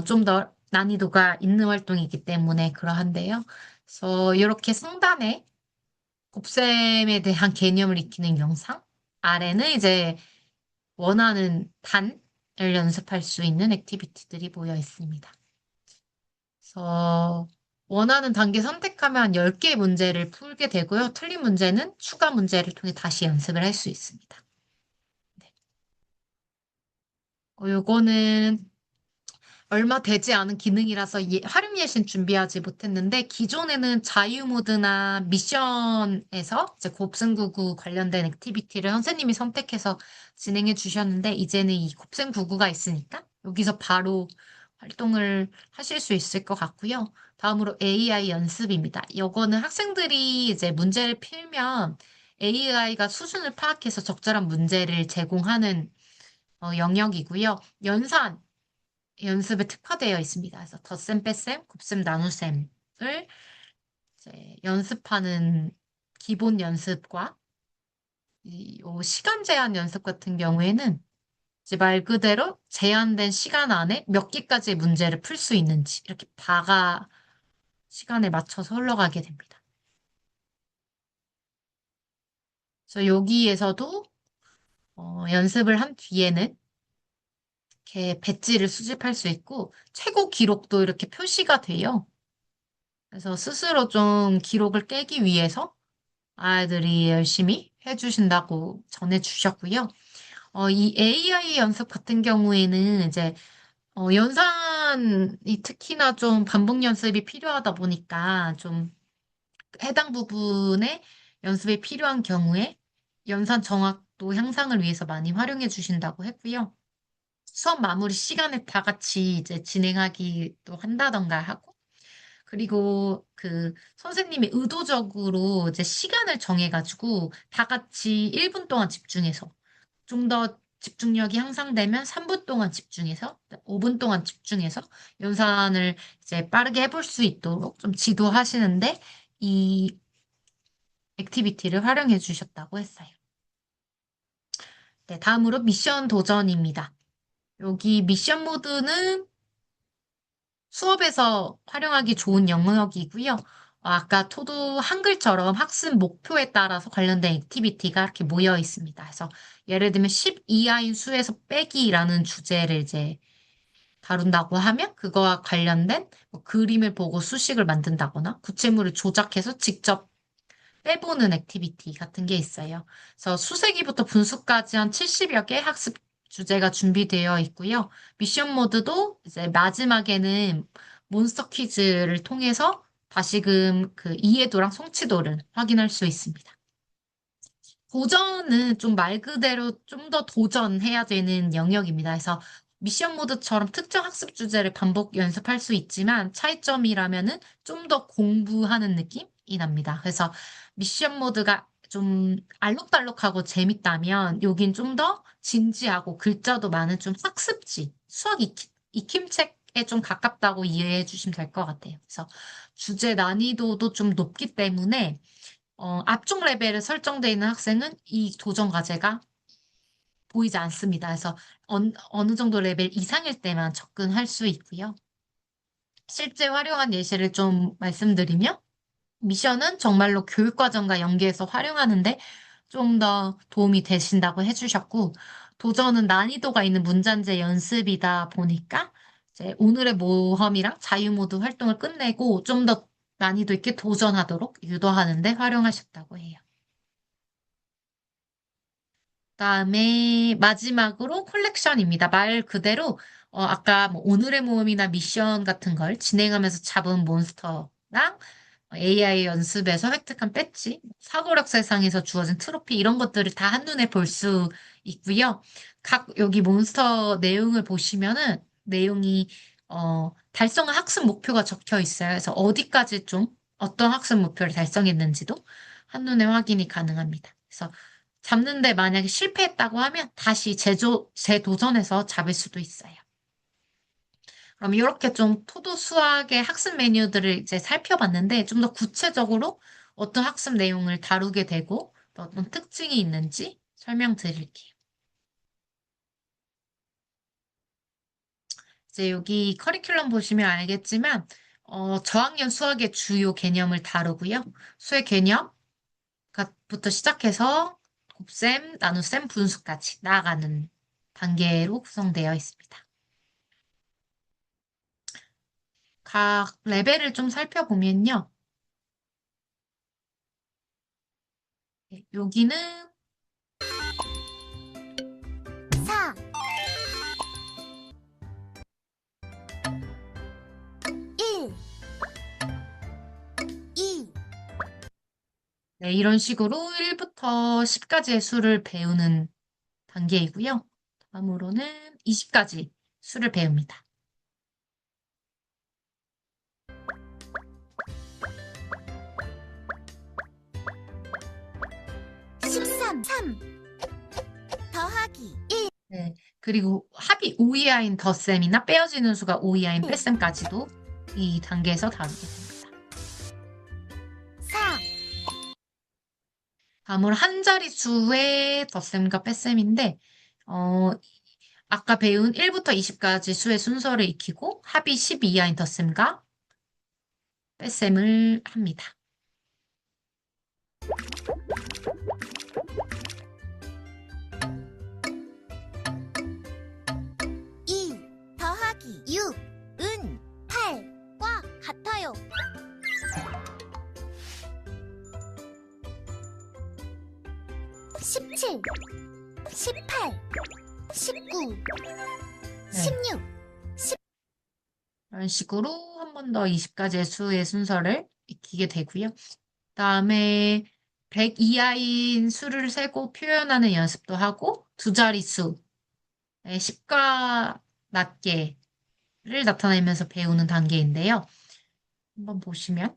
좀 더 난이도가 있는 활동이기 때문에 그러한데요. 그래서 이렇게 상단에 곱셈에 대한 개념을 익히는 영상, 아래는 이제 원하는 단을 연습할 수 있는 액티비티들이 모여 있습니다. 그래서 원하는 단계 선택하면 10개의 문제를 풀게 되고요. 틀린 문제는 추가 문제를 통해 다시 연습을 할 수 있습니다. 네. 요거는 얼마 되지 않은 기능이라서 활용 예시는 준비하지 못했는데 기존에는 자유 모드나 미션에서 이제 곱셈구구 관련된 액티비티를 선생님이 선택해서 진행해 주셨는데 이제는 이 곱셈구구가 있으니까 여기서 바로 활동을 하실 수 있을 것 같고요. 다음으로 AI 연습입니다. 요거는 학생들이 이제 문제를 풀면 AI가 수준을 파악해서 적절한 문제를 제공하는 영역이고요. 연산 연습에 특화되어 있습니다. 그래서 덧셈, 뺄셈, 곱셈, 나눗셈을 이제 연습하는 기본 연습과 요 시간 제한 연습 같은 경우에는 이제 말 그대로 제한된 시간 안에 몇 개까지의 문제를 풀 수 있는지 이렇게 바가 시간에 맞춰서 흘러가게 됩니다. 그래서 여기에서도 연습을 한 뒤에는 이렇게 배지를 수집할 수 있고 최고 기록도 이렇게 표시가 돼요. 그래서 스스로 좀 기록을 깨기 위해서 아이들이 열심히 해주신다고 전해주셨고요. 이 AI 연습 같은 경우에는 이제 연산이 특히나 좀 반복 연습이 필요하다 보니까 좀 해당 부분에 연습이 필요한 경우에 연산 정확도 향상을 위해서 많이 활용해 주신다고 했고요. 수업 마무리 시간에 다 같이 이제 진행하기도 한다던가 하고 그리고 그 선생님이 의도적으로 이제 시간을 정해가지고 다 같이 1분 동안 집중해서 좀 더 집중력이 향상되면 3분 동안 집중해서 5분 동안 집중해서 연산을 이제 빠르게 해볼 수 있도록 좀 지도하시는데 이 액티비티를 활용해 주셨다고 했어요. 네, 다음으로 미션 도전입니다. 여기 미션 모드는 수업에서 활용하기 좋은 영역이고요. 아까 토도 한글처럼 학습 목표에 따라서 관련된 액티비티가 이렇게 모여 있습니다. 그래서 예를 들면 10 이하인 수에서 빼기라는 주제를 이제 다룬다고 하면 그거와 관련된 뭐 그림을 보고 수식을 만든다거나 구체물을 조작해서 직접 빼보는 액티비티 같은 게 있어요. 그래서 수세기부터 분수까지 한 70여 개 학습 주제가 준비되어 있고요. 미션 모드도 이제 마지막에는 몬스터 퀴즈를 통해서 다시금 그 이해도랑 성취도를 확인할 수 있습니다. 도전은 좀 말 그대로 좀 더 도전해야 되는 영역입니다. 그래서 미션 모드처럼 특정 학습 주제를 반복 연습할 수 있지만 차이점이라면은 좀 더 공부하는 느낌이 납니다. 그래서 미션 모드가 좀 알록달록하고 재밌다면 여긴 좀 더 진지하고 글자도 많은 좀 학습지, 수학 익힘책에 좀 가깝다고 이해해 주시면 될 것 같아요. 그래서 주제 난이도도 좀 높기 때문에 압축 레벨에 설정되어 있는 학생은 이 도전 과제가 보이지 않습니다. 그래서 어느 정도 레벨 이상일 때만 접근할 수 있고요. 실제 활용한 예시를 좀 말씀드리면 미션은 정말로 교육과정과 연계해서 활용하는데 좀 더 도움이 되신다고 해주셨고 도전은 난이도가 있는 문단제 연습이다 보니까 이제 오늘의 모험이랑 자유모드 활동을 끝내고 좀 더 난이도 있게 도전하도록 유도하는데 활용하셨다고 해요. 그다음에 마지막으로 컬렉션입니다. 말 그대로 아까 뭐 오늘의 모험이나 미션 같은 걸 진행하면서 잡은 몬스터랑 AI 연습에서 획득한 배지, 사고력 세상에서 주어진 트로피 이런 것들을 다 한눈에 볼 수 있고요. 각 여기 몬스터 내용을 보시면은 내용이 달성한 학습 목표가 적혀 있어요. 그래서 어디까지 좀 어떤 학습 목표를 달성했는지도 한눈에 확인이 가능합니다. 그래서 잡는데 만약에 실패했다고 하면 다시 재도전해서 잡을 수도 있어요. 그럼 이렇게 좀 토도 수학의 학습 메뉴들을 이제 살펴봤는데 좀 더 구체적으로 어떤 학습 내용을 다루게 되고 또 어떤 특징이 있는지 설명드릴게요. 이제 여기 커리큘럼 보시면 알겠지만 저학년 수학의 주요 개념을 다루고요. 수의 개념부터 시작해서 곱셈, 나눗셈, 분수까지 나아가는 단계로 구성되어 있습니다. 각 레벨을 좀 살펴보면요. 여기는 4, 1, 2, 네, 이런 식으로 1부터 10까지의 수를 배우는 단계이고요. 다음으로는 20까지 수를 배웁니다. 13, 3 더하기 1, 네, 그리고 합이 5 이하인 덧셈이나 빼어지는 수가 5 이하인 뺄셈까지도 이 단계에서 다루게 됩니다. 4, 다음으로 한 자릿수의 덧셈과 뺄셈인데 아까 배운 1부터 20까지 수의 순서를 익히고 합이 10 이하인 덧셈과 뺄셈을 합니다. 2 더하기 6은 8과 같아요. 17, 18, 19, 네. 16, 이런 식으로 한 번 더 20가지의 수의 순서를 익히게 되고요. 그다음에 100 이하인 수를 세고 표현하는 연습도 하고 두 자릿수의 10과 낮게를 나타내면서 배우는 단계인데요. 한번 보시면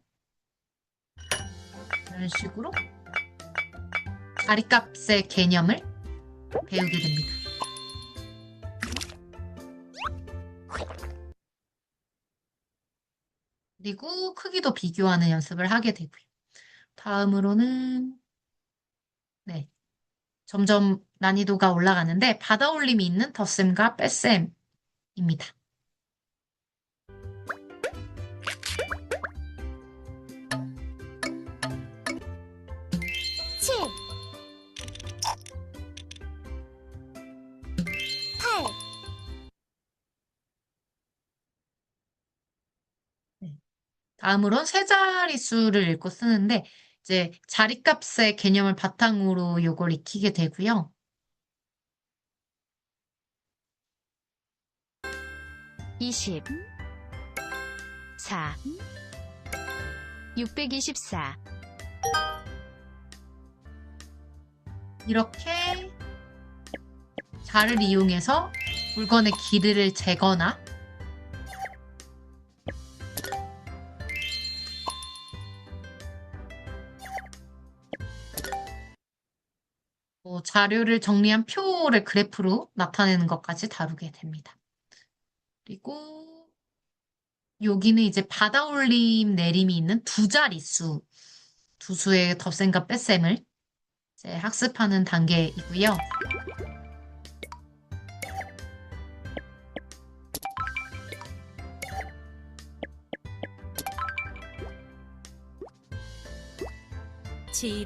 이런 식으로 자리값의 개념을 배우게 됩니다. 그리고 크기도 비교하는 연습을 하게 되고요. 다음으로는 네, 점점 난이도가 올라가는데 받아올림이 있는 덧셈과 뺄셈입니다. 7, 8. 네. 다음으론 세 자릿수를 읽고 쓰는데 이제 자리값의 개념을 바탕으로 이걸 익히게 되고요. 20, 4, 624. 이렇게 자를 이용해서 물건의 길이를 재거나 자료를 정리한 표를 그래프로 나타내는 것까지 다루게 됩니다. 그리고 여기는 이제 받아올림 내림이 있는 두 자릿수, 두 수의 덧셈과 뺄셈을 이제 학습하는 단계이고요.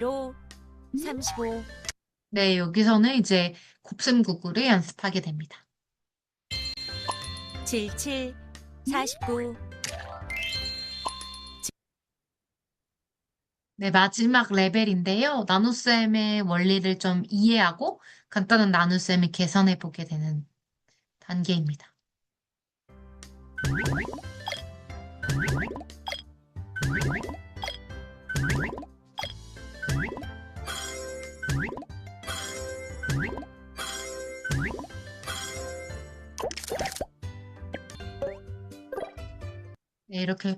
로 35, 네, 여기서는 이제 곱셈구구를 연습하게 됩니다. 77, 49. 네, 마지막 레벨인데요. 나눗셈의 원리를 좀 이해하고 간단한 나눗셈을 계산해 보게 되는 단계입니다. 네, 이렇게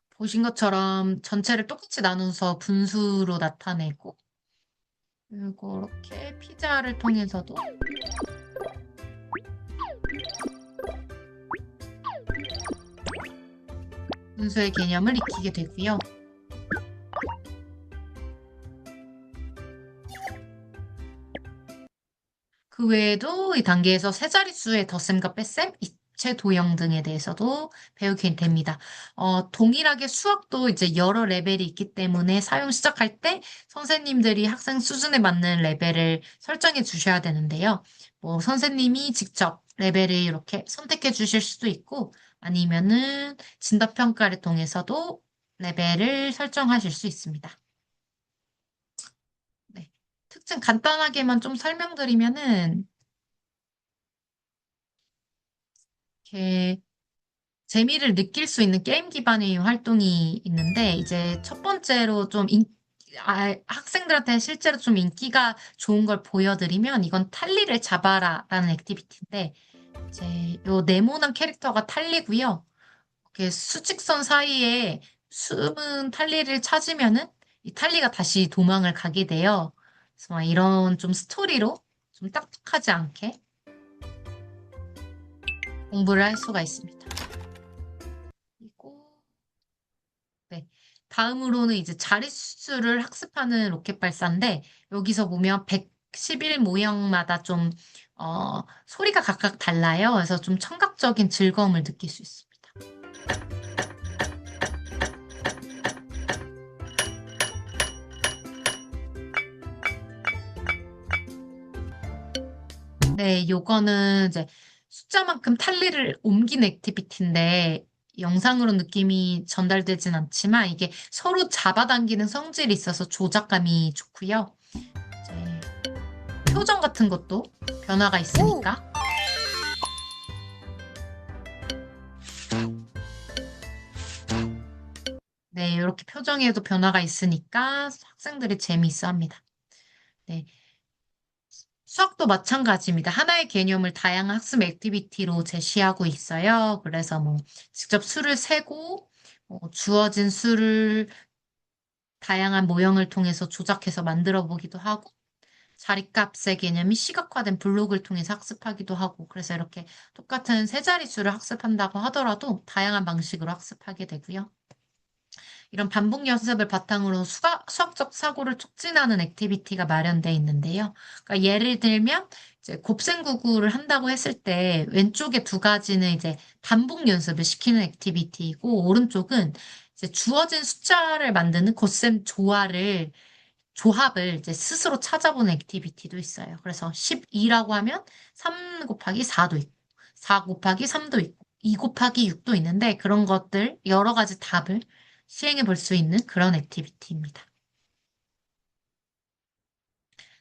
보신 것처럼 전체를 똑같이 나눠서 분수로 나타내고 그리고 이렇게 피자를 통해서도 분수의 개념을 익히게 되고요. 그 외에도 이 단계에서 세 자릿수의 덧셈과 뺄셈, 입체 도형 등에 대해서도 배우게 됩니다. 동일하게 수학도 이제 여러 레벨이 있기 때문에 사용 시작할 때 선생님들이 학생 수준에 맞는 레벨을 설정해 주셔야 되는데요. 뭐 선생님이 직접 레벨을 이렇게 선택해 주실 수도 있고 아니면은 진도평가를 통해서도 레벨을 설정하실 수 있습니다. 네. 특징 간단하게만 좀 설명드리면은 이렇게 재미를 느낄 수 있는 게임 기반의 활동이 있는데 이제 첫 번째로 좀 학생들한테 실제로 좀 인기가 좋은 걸 보여드리면 이건 탈리를 잡아라라는 액티비티인데 이제 요 네모난 캐릭터가 탈리고요. 이렇게 수직선 사이에 숨은 탈리를 찾으면은 이 탈리가 다시 도망을 가게 돼요. 그래서 막 이런 좀 스토리로 좀 딱딱하지 않게 공부를 할 수가 있습니다. 그리고 네. 다음으로는 이제 자릿수를 학습하는 로켓 발사인데 여기서 보면 111 모형마다 좀 소리가 각각 달라요. 그래서 좀 청각적인 즐거움을 느낄 수 있습니다. 네, 요거는 이제 숫자만큼 탈리를 옮긴 액티비티인데 영상으로 느낌이 전달되진 않지만 이게 서로 잡아당기는 성질이 있어서 조작감이 좋고요. 이제 표정 같은 것도 변화가 있으니까. 네, 이렇게 표정에도 변화가 있으니까 학생들이 재미있어 합니다. 네. 수학도 마찬가지입니다. 하나의 개념을 다양한 학습 액티비티로 제시하고 있어요. 그래서 뭐 직접 수를 세고 주어진 수를 다양한 모형을 통해서 조작해서 만들어 보기도 하고 자리값의 개념이 시각화된 블록을 통해서 학습하기도 하고 그래서 이렇게 똑같은 세 자릿수를 학습한다고 하더라도 다양한 방식으로 학습하게 되고요. 이런 반복 연습을 바탕으로 수학적 사고를 촉진하는 액티비티가 마련되어 있는데요. 그러니까 예를 들면 이제 곱셈구구를 한다고 했을 때 왼쪽에 두 가지는 이제 반복 연습을 시키는 액티비티이고 오른쪽은 이제 주어진 숫자를 만드는 곱셈 조화를 조합을 이제 스스로 찾아보는 액티비티도 있어요. 그래서 12라고 하면 3 곱하기 4도 있고, 4 곱하기 3도 있고, 2 곱하기 6도 있는데 그런 것들 여러 가지 답을 시행해 볼 수 있는 그런 액티비티입니다.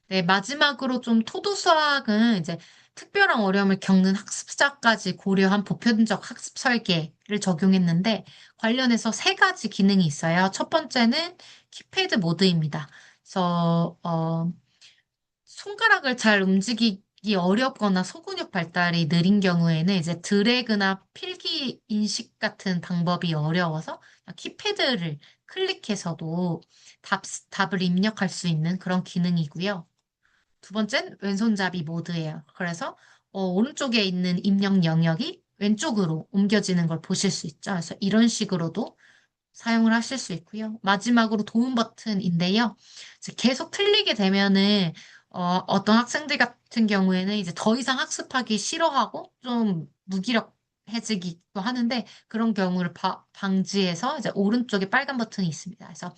네, 마지막으로 좀 토도 수학은 이제 특별한 어려움을 겪는 학습자까지 고려한 보편적 학습 설계를 적용했는데 관련해서 세 가지 기능이 있어요. 첫 번째는 키패드 모드입니다. 그래서 손가락을 잘 움직이기 어렵거나 소근육 발달이 느린 경우에는 이제 드래그나 필기 인식 같은 방법이 어려워서 키패드를 클릭해서도 답을 입력할 수 있는 그런 기능이고요. 두 번째는 왼손잡이 모드예요. 그래서 오른쪽에 있는 입력 영역이 왼쪽으로 옮겨지는 걸 보실 수 있죠. 그래서 이런 식으로도 사용을 하실 수 있고요. 마지막으로 도움 버튼인데요. 이제 계속 틀리게 되면은 어떤 학생들 같은 경우에는 이제 더 이상 학습하기 싫어하고 좀 무기력해지기도 하는데 그런 경우를 방지해서 이제 오른쪽에 빨간 버튼이 있습니다. 그래서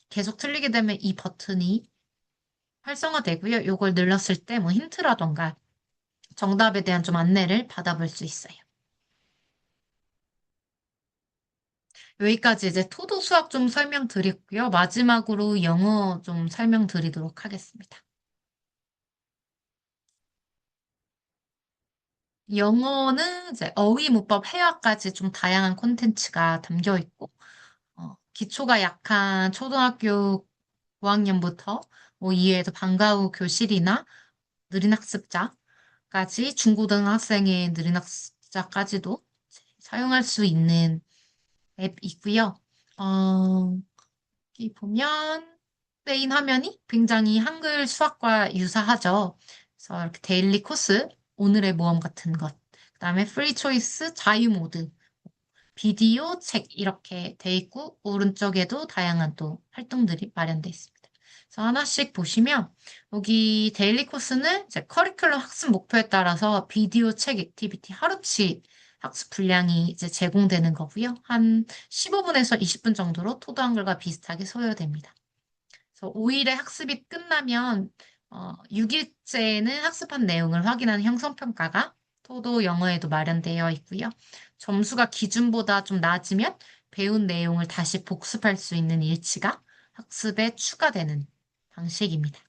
계속 틀리게 되면 이 버튼이 활성화되고요. 이걸 눌렀을 때 뭐 힌트라던가 정답에 대한 좀 안내를 받아볼 수 있어요. 여기까지 이제 토도 수학 좀 설명드렸고요. 마지막으로 영어 좀 설명드리도록 하겠습니다. 영어는 이제 어휘, 문법, 회화까지 좀 다양한 콘텐츠가 담겨 있고, 기초가 약한 초등학교 5학년부터 뭐 이외에도 방과 후 교실이나 느린 학습자까지 중고등학생의 느린 학습자까지도 사용할 수 있는 앱 있고요. 어, 여기 보면 메인 화면이 굉장히 한글 수학과 유사하죠. 그래서 이렇게 데일리 코스, 오늘의 모험 같은 것, 그다음에 프리 초이스, 자유 모드, 비디오, 책 이렇게 돼 있고 오른쪽에도 다양한 또 활동들이 마련돼 있습니다. 그래서 하나씩 보시면 여기 데일리 코스는 이제 커리큘럼 학습 목표에 따라서 비디오, 책, 액티비티 하루치 학습 분량이 이제 제공되는 거고요. 한 15분에서 20분 정도로 토도 한글과 비슷하게 소요됩니다. 그래서 5일의 학습이 끝나면 6일째는 학습한 내용을 확인하는 형성평가가 토도 영어에도 마련되어 있고요. 점수가 기준보다 좀 낮으면 배운 내용을 다시 복습할 수 있는 일치가 학습에 추가되는 방식입니다.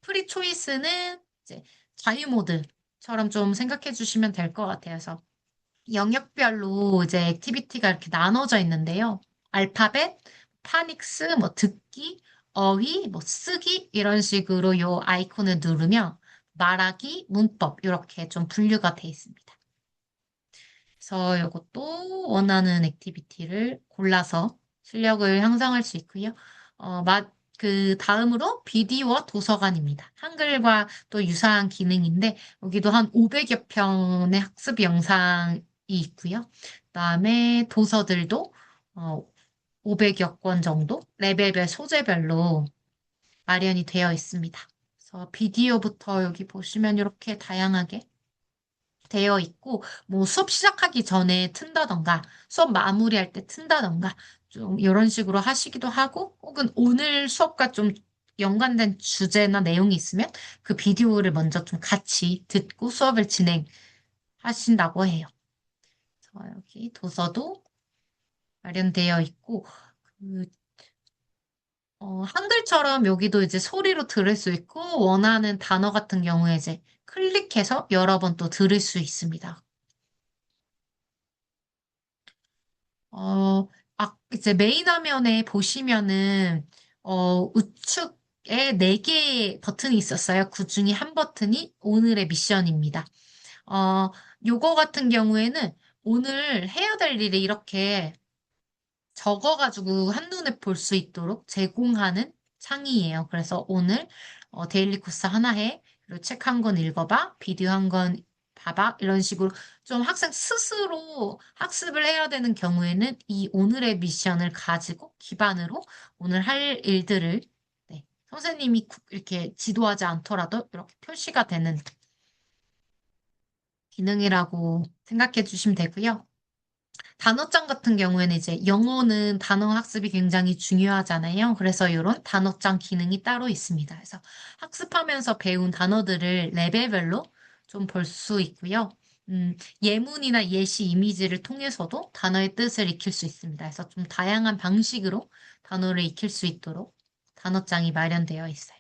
프리 초이스는 이제 자유 모드처럼 좀 생각해 주시면 될 것 같아요. 그래서 영역별로 이제 액티비티가 이렇게 나눠져 있는데요. 알파벳, 파닉스, 뭐 듣기, 어휘, 뭐 쓰기 이런 식으로 요 아이콘을 누르면 말하기, 문법 이렇게 좀 분류가 돼 있습니다. 그래서 이것도 원하는 액티비티를 골라서 실력을 향상할 수 있고요. 그 다음으로 비디오와 도서관입니다. 한글과 또 유사한 기능인데 여기도 한 500여 편의 학습 영상이 있고요. 그다음에 도서들도 500여 권 정도 레벨별 소재별로 마련이 되어 있습니다. 그래서 비디오부터 여기 보시면 이렇게 다양하게 되어 있고, 뭐 수업 시작하기 전에 튼다던가, 수업 마무리할 때 튼다던가, 좀 이런 식으로 하시기도 하고, 혹은 오늘 수업과 좀 연관된 주제나 내용이 있으면 그 비디오를 먼저 좀 같이 듣고 수업을 진행하신다고 해요. 그래서 여기 도서도 마련되어 있고, 그, 한글처럼 여기도 이제 소리로 들을 수 있고, 원하는 단어 같은 경우에 이제 클릭해서 여러 번 또 들을 수 있습니다. 이제 메인 화면에 보시면은, 우측에 4개의 버튼이 있었어요. 그 중에 한 버튼이 오늘의 미션입니다. 어, 요거 같은 경우에는 오늘 해야 될 일을 이렇게 적어가지고 한눈에 볼 수 있도록 제공하는 창이에요. 그래서 오늘 데일리 코스 하나 해, 그리고 책 한 권 읽어봐, 비디오 한 권 봐봐, 이런 식으로 좀 학생 스스로 학습을 해야 되는 경우에는 이 오늘의 미션을 가지고 기반으로 오늘 할 일들을 네, 선생님이 이렇게 지도하지 않더라도 이렇게 표시가 되는 기능이라고 생각해 주시면 되고요. 단어장 같은 경우에는 이제 영어는 단어 학습이 굉장히 중요하잖아요. 그래서 이런 단어장 기능이 따로 있습니다. 그래서 학습하면서 배운 단어들을 레벨별로 좀 볼 수 있고요. 예문이나 예시 이미지를 통해서도 단어의 뜻을 익힐 수 있습니다. 그래서 좀 다양한 방식으로 단어를 익힐 수 있도록 단어장이 마련되어 있어요.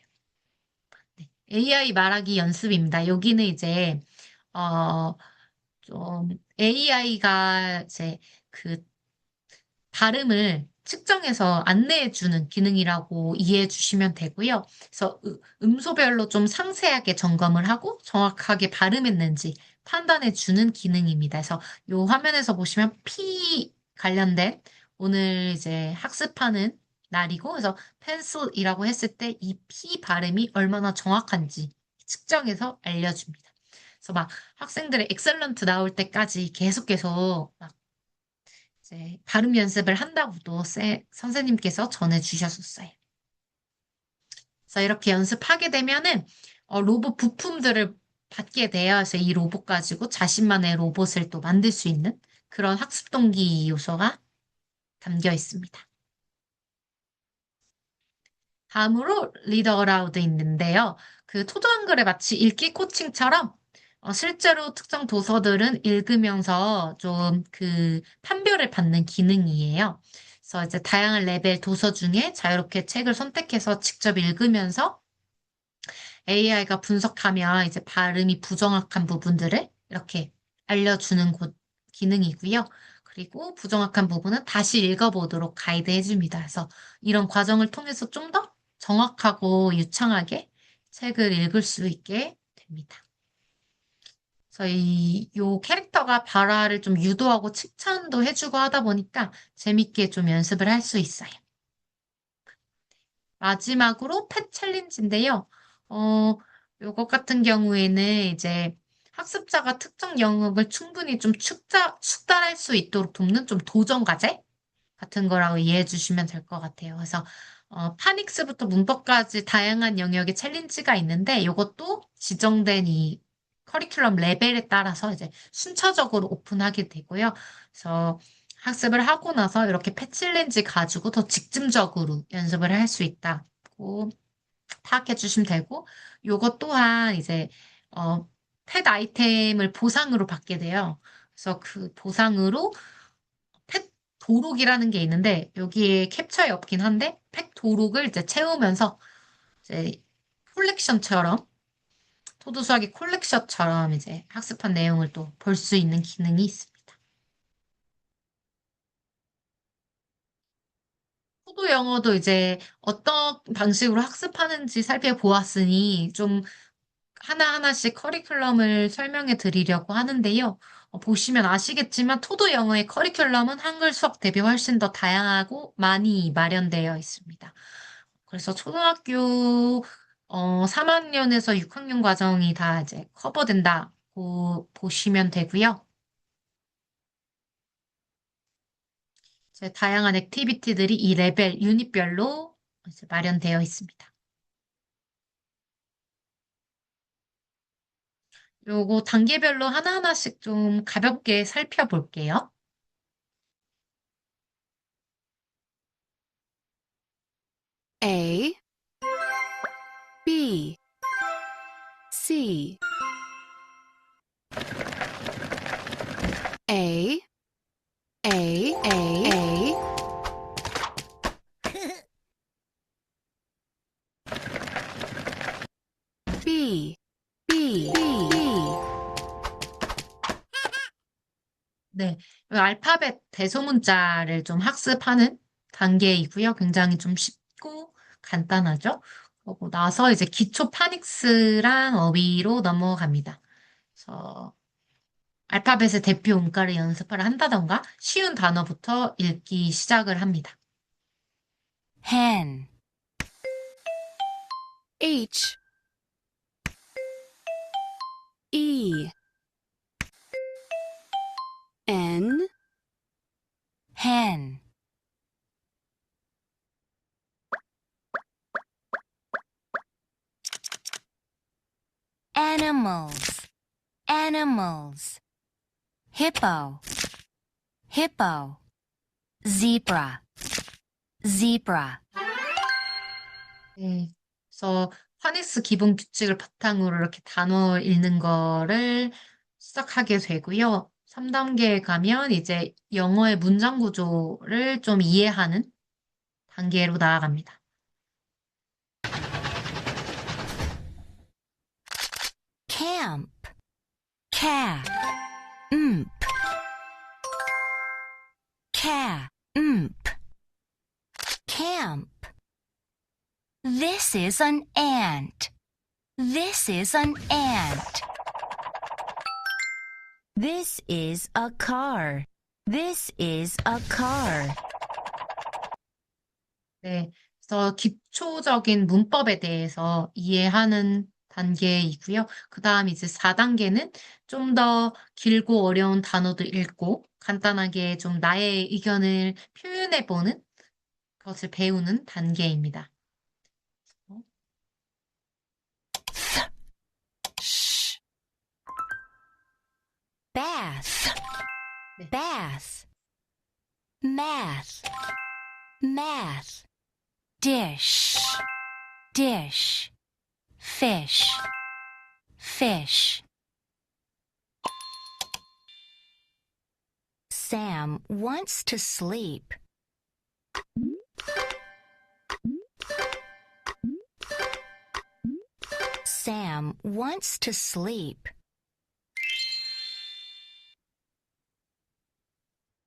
네, AI 말하기 연습입니다. 여기는 이제 어, 좀 AI가 이제 그 발음을 측정해서 안내해주는 기능이라고 이해해 주시면 되고요. 그래서 음소별로 좀 상세하게 점검을 하고 정확하게 발음했는지 판단해 주는 기능입니다. 그래서 이 화면에서 보시면 P 관련된 오늘 이제 학습하는 날이고, 그래서 펜슬이라고 했을 때 이 P 발음이 얼마나 정확한지 측정해서 알려줍니다. 그래서 막 학생들의 엑셀런트 나올 때까지 계속 막 이제 발음 연습을 한다고도 선생님께서 전해주셨었어요. 그래서 이렇게 연습하게 되면은 로봇 부품들을 받게 돼요. 그래서 이 로봇 가지고 자신만의 로봇을 또 만들 수 있는 그런 학습 동기 요소가 담겨 있습니다. 다음으로 리더 어라우드 있는데요. 그 토도 한글의 마치 읽기 코칭처럼 실제로 특정 도서들은 읽으면서 좀 그 판별을 받는 기능이에요. 그래서 이제 다양한 레벨 도서 중에 자유롭게 책을 선택해서 직접 읽으면서 AI가 분석하면 이제 발음이 부정확한 부분들을 이렇게 알려주는 기능이고요. 그리고 부정확한 부분은 다시 읽어보도록 가이드 해줍니다. 그래서 이런 과정을 통해서 좀 더 정확하고 유창하게 책을 읽을 수 있게 됩니다. 그래서 요 캐릭터가 발화를 좀 유도하고 칭찬도 해주고 하다 보니까 재밌게 좀 연습을 할 수 있어요. 마지막으로 펫 챌린지인데요. 요것 같은 경우에는 이제 학습자가 특정 영역을 충분히 좀 숙달할 수 있도록 돕는 좀 도전 과제 같은 거라고 이해해 주시면 될 것 같아요. 그래서 파닉스부터 문법까지 다양한 영역의 챌린지가 있는데 이것도 지정된 이 커리큘럼 레벨에 따라서 이제 순차적으로 오픈하게 되고요. 그래서 학습을 하고 나서 이렇게 펫 챌린지 가지고 더 직접적으로 연습을 할 수 있다고 파악해 주시면 되고, 요것 또한 이제 펫 아이템을 보상으로 받게 돼요. 그래서 그 보상으로 펫 도록이라는 게 있는데 여기에 캡처에 없긴 한데 펫 도록을 이제 채우면서 이제 콜렉션처럼 토도 수학의 콜렉션처럼 이제 학습한 내용을 또 볼 수 있는 기능이 있습니다. 토도 영어도 이제 어떤 방식으로 학습하는지 살펴보았으니 좀 하나하나씩 커리큘럼을 설명해 드리려고 하는데요. 보시면 아시겠지만 토도 영어의 커리큘럼은 한글 수업 대비 훨씬 더 다양하고 많이 마련되어 있습니다. 그래서 초등학교 3학년에서 6학년 과정이 다 이제 커버된다고 보시면 되고요. 이제 다양한 액티비티들이 이 레벨, 유닛별로 이제 마련되어 있습니다. 요거 단계별로 하나하나씩 좀 가볍게 살펴볼게요. A, B, C. A, A. B, B, B. 네, 이 알파벳 대소문자를 좀 학습하는 단계이고요. 굉장히 좀 쉽고 간단하죠. 그러고 나서 이제 기초 파닉스랑 어휘로 넘어갑니다. 그래서 알파벳의 대표 음가를 연습을 한다던가 쉬운 단어부터 읽기 시작을 합니다. hen, H, E, N, hen, animals, animals, hippo, hippo, zebra, zebra. 네. 그래서 파닉스 기본 규칙을 바탕으로 이렇게 단어 읽는 거를 시작하게 되고요. 3단계에 가면 이제 영어의 문장 구조를 좀 이해하는 단계로 나아갑니다. camp, cat, camp, camp. This is an ant. This is an ant. This is a car. This is a car. 네. 그래서 기초적인 문법에 대해서 이해하는 단계이고요. 그 다음 이제 4단계는 좀 더 길고 어려운 단어도 읽고 간단하게 좀 나의 의견을 표현해보는 것을 배우는 단계입니다. bath, 네. bath, math, math, dish, dish, fish, fish. Sam wants to sleep. Sam wants to sleep.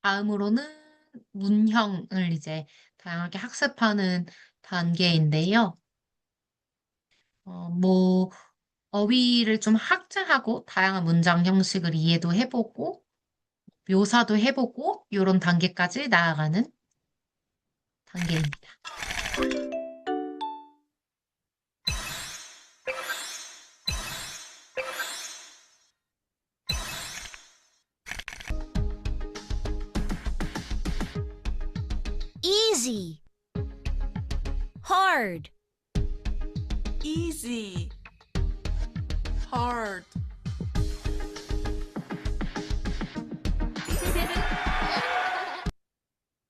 다음으로는 문형을 이제 다양하게 학습하는 단계인데요. 어휘를 좀 학자하고 다양한 문장 형식을 이해도 해보고, 묘사도 해보고, 이런 단계까지 나아가는 단계입니다. Easy, hard, easy, hard,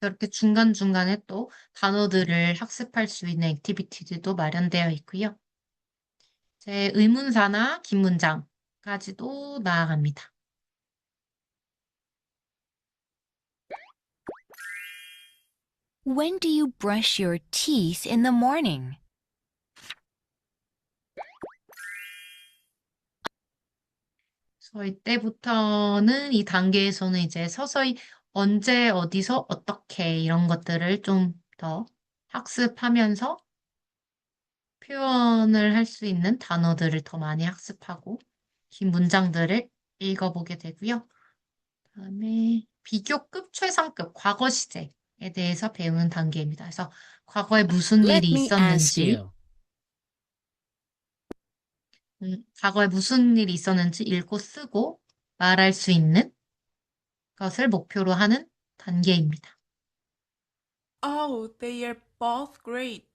이렇게 중간중간에 또 단어들을 학습할 수 있는 액티비티들도 마련되어 있고요. 이제 의문사나 긴 문장까지도 나아갑니다. When do you brush your teeth in the morning? 그래서 이때부터는 이 단계에서는 이제 서서히 언제, 어디서, 어떻게 이런 것들을 좀 더 학습하면서 표현을 할 수 있는 단어들을 더 많이 학습하고 긴 문장들을 읽어보게 되고요. 그다음에 비교급, 최상급, 과거 시제에 대해서 배우는 단계입니다. 그래서 과거에 무슨 Let 일이 me ask 있었는지, you. 과거에 무슨 일이 있었는지 읽고 쓰고 말할 수 있는 것을 목표로 하는 단계입니다. oh, they are both great.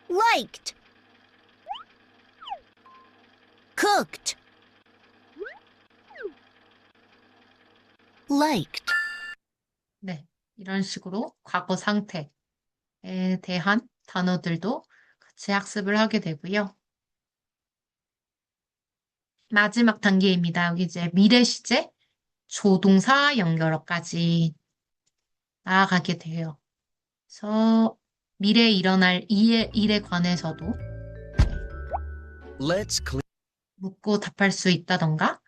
Liked, cooked, liked. 네, 이런 식으로 과거 상태에 대한 단어들도 같이 학습을 하게 되고요. 마지막 단계입니다. 여기 이제 미래 시제, 조동사 연결어까지 나아가게 돼요. 그래서 미래에 일어날 일에 관해서도 Let's clear. 묻고 답할 수 있다던가,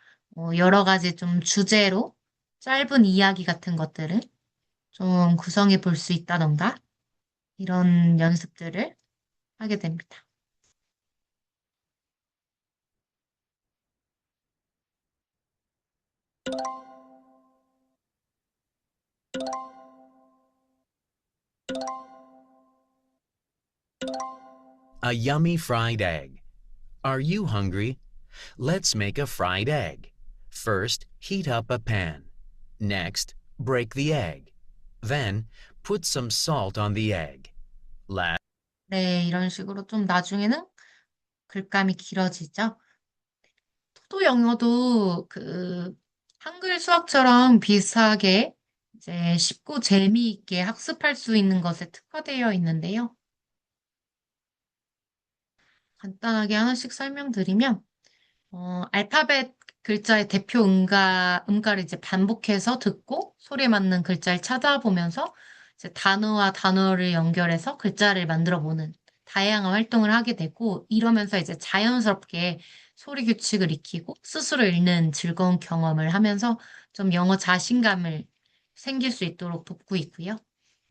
여러 가지 좀 주제로 짧은 이야기 같은 것들을 좀 구성해 볼 수 있다던가, 이런 연습들을 하게 됩니다. A yummy fried egg. Are you hungry? Let's make a fried egg. First, heat up a pan. Next, break the egg. Then, put some salt on the egg. Last, 네, 이런 식으로 좀 나중에는 글감이 길어지죠. 토도 영어도 그 한글 수학처럼 비슷하게 이제 쉽고 재미있게 학습할 수 있는 것에 특화되어 있는데요. 간단하게 하나씩 설명드리면, 알파벳 글자의 대표 음가를 이제 반복해서 듣고 소리에 맞는 글자를 찾아보면서 이제 단어와 단어를 연결해서 글자를 만들어 보는 다양한 활동을 하게 되고 이러면서 이제 자연스럽게 소리 규칙을 익히고 스스로 읽는 즐거운 경험을 하면서 좀 영어 자신감을 생길 수 있도록 돕고 있고요.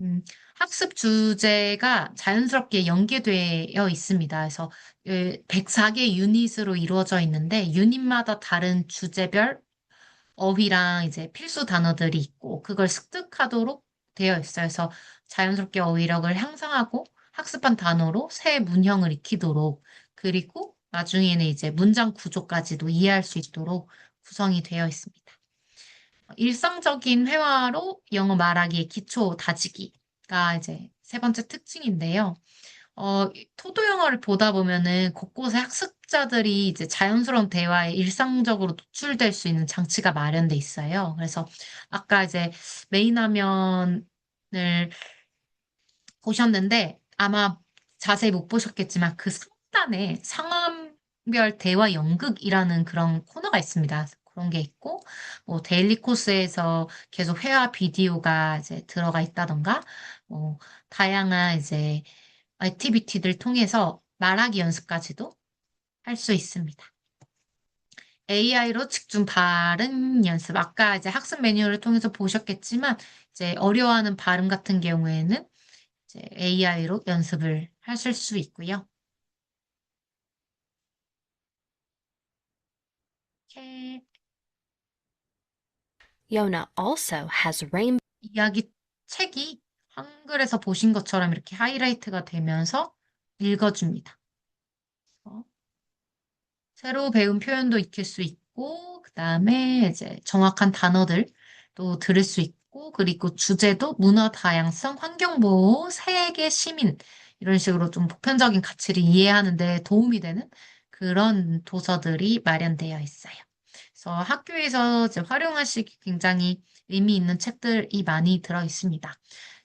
음, 학습 주제가 자연스럽게 연계되어 있습니다. 그래서 104개 유닛으로 이루어져 있는데 유닛마다 다른 주제별 어휘랑 이제 필수 단어들이 있고 그걸 습득하도록 되어 있어요. 그래서 자연스럽게 어휘력을 향상하고 학습한 단어로 새 문형을 익히도록 그리고 나중에는 이제 문장 구조까지도 이해할 수 있도록 구성이 되어 있습니다. 일상적인 회화로 영어 말하기의 기초 다지기가 이제 세 번째 특징인데요. 토도 영어를 보다 보면은 곳곳에 학습자들이 이제 자연스러운 대화에 일상적으로 노출될 수 있는 장치가 마련돼 있어요. 그래서 아까 이제 메인 화면을 보셨는데 아마 자세히 못 보셨겠지만 그 상단에 상황별 대화 연극이라는 그런 코너가 있습니다. 그런 게 있고 뭐 데일리 코스에서 계속 회화 비디오가 이제 들어가 있다던가 뭐 다양한 이제 액티비티들 통해서 말하기 연습까지도 할 수 있습니다. AI로 직중 발음 연습. 아까 이제 학습 매뉴얼을 통해서 보셨겠지만, 이제 어려워하는 발음 같은 경우에는 이제 AI로 연습을 하실 수 있고요. 이렇게 Yona also has rainbow. 이야기 책이 한글에서 보신 것처럼 이렇게 하이라이트가 되면서 읽어줍니다. 새로 배운 표현도 익힐 수 있고, 그 다음에 이제 정확한 단어들도 들을 수 있고, 그리고 주제도 문화 다양성, 환경보호, 세계 시민, 이런 식으로 좀 보편적인 가치를 이해하는 데 도움이 되는 그런 도서들이 마련되어 있어요. 그래서 학교에서 이제 활용하시기 굉장히 의미 있는 책들이 많이 들어 있습니다.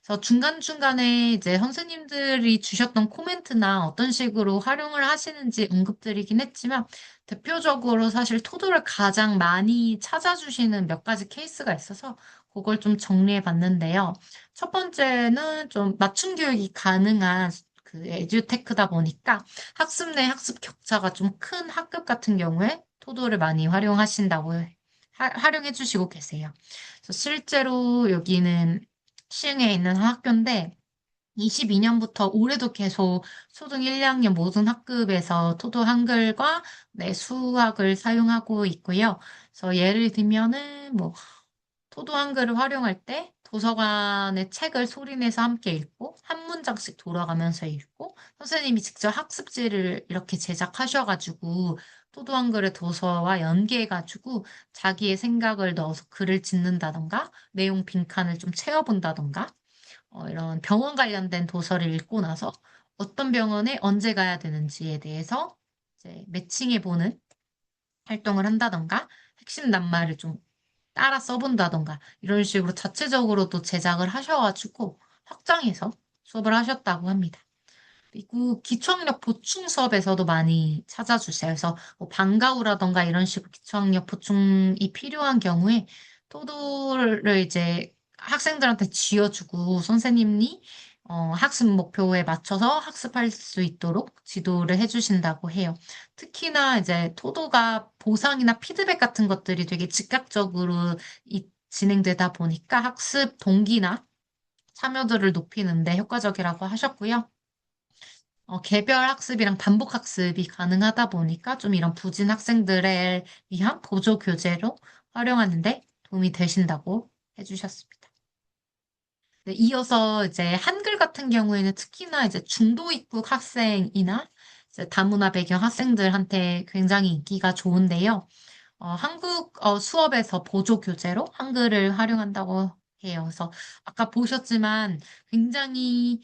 그래서 중간중간에 이제 선생님들이 주셨던 코멘트나 어떤 식으로 활용을 하시는지 언급드리긴 했지만, 대표적으로 사실 토도를 가장 많이 찾아주시는 몇 가지 케이스가 있어서 그걸 좀 정리해 봤는데요. 첫 번째는 좀 맞춤 교육이 가능한 그 에듀테크다 보니까 학습 내 학습 격차가 좀 큰 학급 같은 경우에 토도를 많이 활용하신다고 활용해 주시고 계세요. 그래서 실제로 여기는 시흥에 있는 한 학교인데 22년부터 올해도 계속 초등 1, 2학년 모든 학급에서 토도 한글과 네, 수학을 사용하고 있고요. 그래서 예를 들면은 뭐 토도 한글을 활용할 때 도서관의 책을 소리내서 함께 읽고 한 문장씩 돌아가면서 읽고 선생님이 직접 학습지를 이렇게 제작하셔가지고 토도 한글의 도서와 연계해가지고 자기의 생각을 넣어서 글을 짓는다던가 내용 빈칸을 좀 채워본다던가 이런 병원 관련된 도서를 읽고 나서 어떤 병원에 언제 가야 되는지에 대해서 이제 매칭해보는 활동을 한다던가 핵심 낱말을 좀 따라 써본다던가 이런 식으로 자체적으로도 제작을 하셔가지고 확장해서 수업을 하셨다고 합니다. 그리고 기초학력 보충 수업에서도 많이 찾아주세요. 그래서 뭐 방과후라던가 이런 식으로 기초학력 보충이 필요한 경우에 토도를 이제 학생들한테 쥐어주고 선생님이 학습 목표에 맞춰서 학습할 수 있도록 지도를 해주신다고 해요. 특히나 이제 토도가 보상이나 피드백 같은 것들이 되게 즉각적으로 진행되다 보니까 학습 동기나 참여도를 높이는데 효과적이라고 하셨고요. 개별 학습이랑 반복 학습이 가능하다 보니까 좀 이런 부진 학생들을 위한 보조 교재로 활용하는데 도움이 되신다고 해주셨습니다. 네, 이어서 이제 한글 같은 경우에는 특히나 이제 중도 입국 학생이나 이제 다문화 배경 학생들한테 굉장히 인기가 좋은데요. 한국 수업에서 보조 교재로 한글을 활용한다고 해요. 그래서 아까 보셨지만 굉장히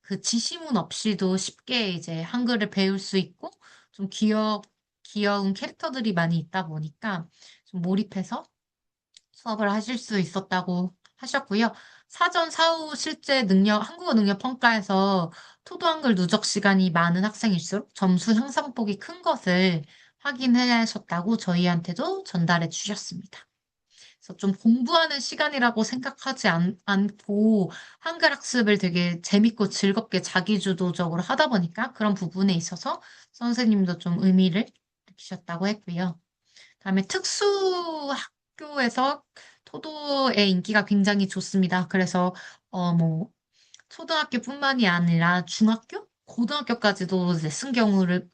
그 지시문 없이도 쉽게 이제 한글을 배울 수 있고 좀 귀여운 캐릭터들이 많이 있다 보니까 좀 몰입해서 수업을 하실 수 있었다고 하셨고요. 사전, 사후 실제 한국어 능력 평가에서 토도 한글 누적 시간이 많은 학생일수록 점수 향상폭이 큰 것을 확인하셨다고 저희한테도 전달해 주셨습니다. 그래서 좀 공부하는 시간이라고 생각하지 않고 한글 학습을 되게 재밌고 즐겁게 자기주도적으로 하다 보니까 그런 부분에 있어서 선생님도 좀 의미를 느끼셨다고 했고요. 그다음에 특수 학교에서 토도의 인기가 굉장히 좋습니다. 그래서 뭐 초등학교뿐만이 아니라 중학교, 고등학교까지도 이제 쓴 경우를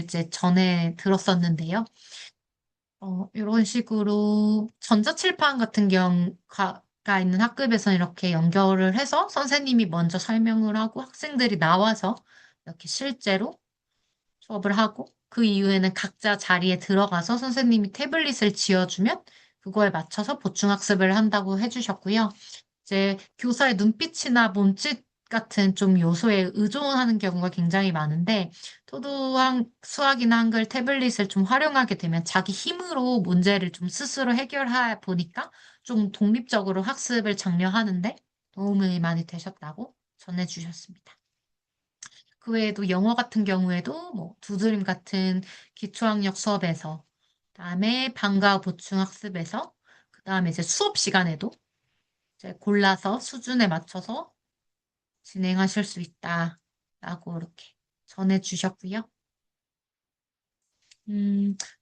이제 전에 들었었는데요. 이런 식으로 전자칠판 같은 경우가 있는 학급에서 이렇게 연결을 해서 선생님이 먼저 설명을 하고 학생들이 나와서 이렇게 실제로 수업을 하고 그 이후에는 각자 자리에 들어가서 선생님이 태블릿을 지어주면 그거에 맞춰서 보충학습을 한다고 해주셨고요. 이제 교사의 눈빛이나 몸짓 같은 좀 요소에 의존하는 경우가 굉장히 많은데 수학이나 한글 태블릿을 좀 활용하게 되면 자기 힘으로 문제를 좀 스스로 해결해 보니까 좀 독립적으로 학습을 장려하는데 도움이 많이 되셨다고 전해주셨습니다. 그 외에도 영어 같은 경우에도 뭐 두드림 같은 기초학력 수업에서, 그다음에 방과후 보충 학습에서, 그다음에 이제 수업 시간에도 이제 골라서 수준에 맞춰서 진행하실 수 있다라고 이렇게 전해주셨고요.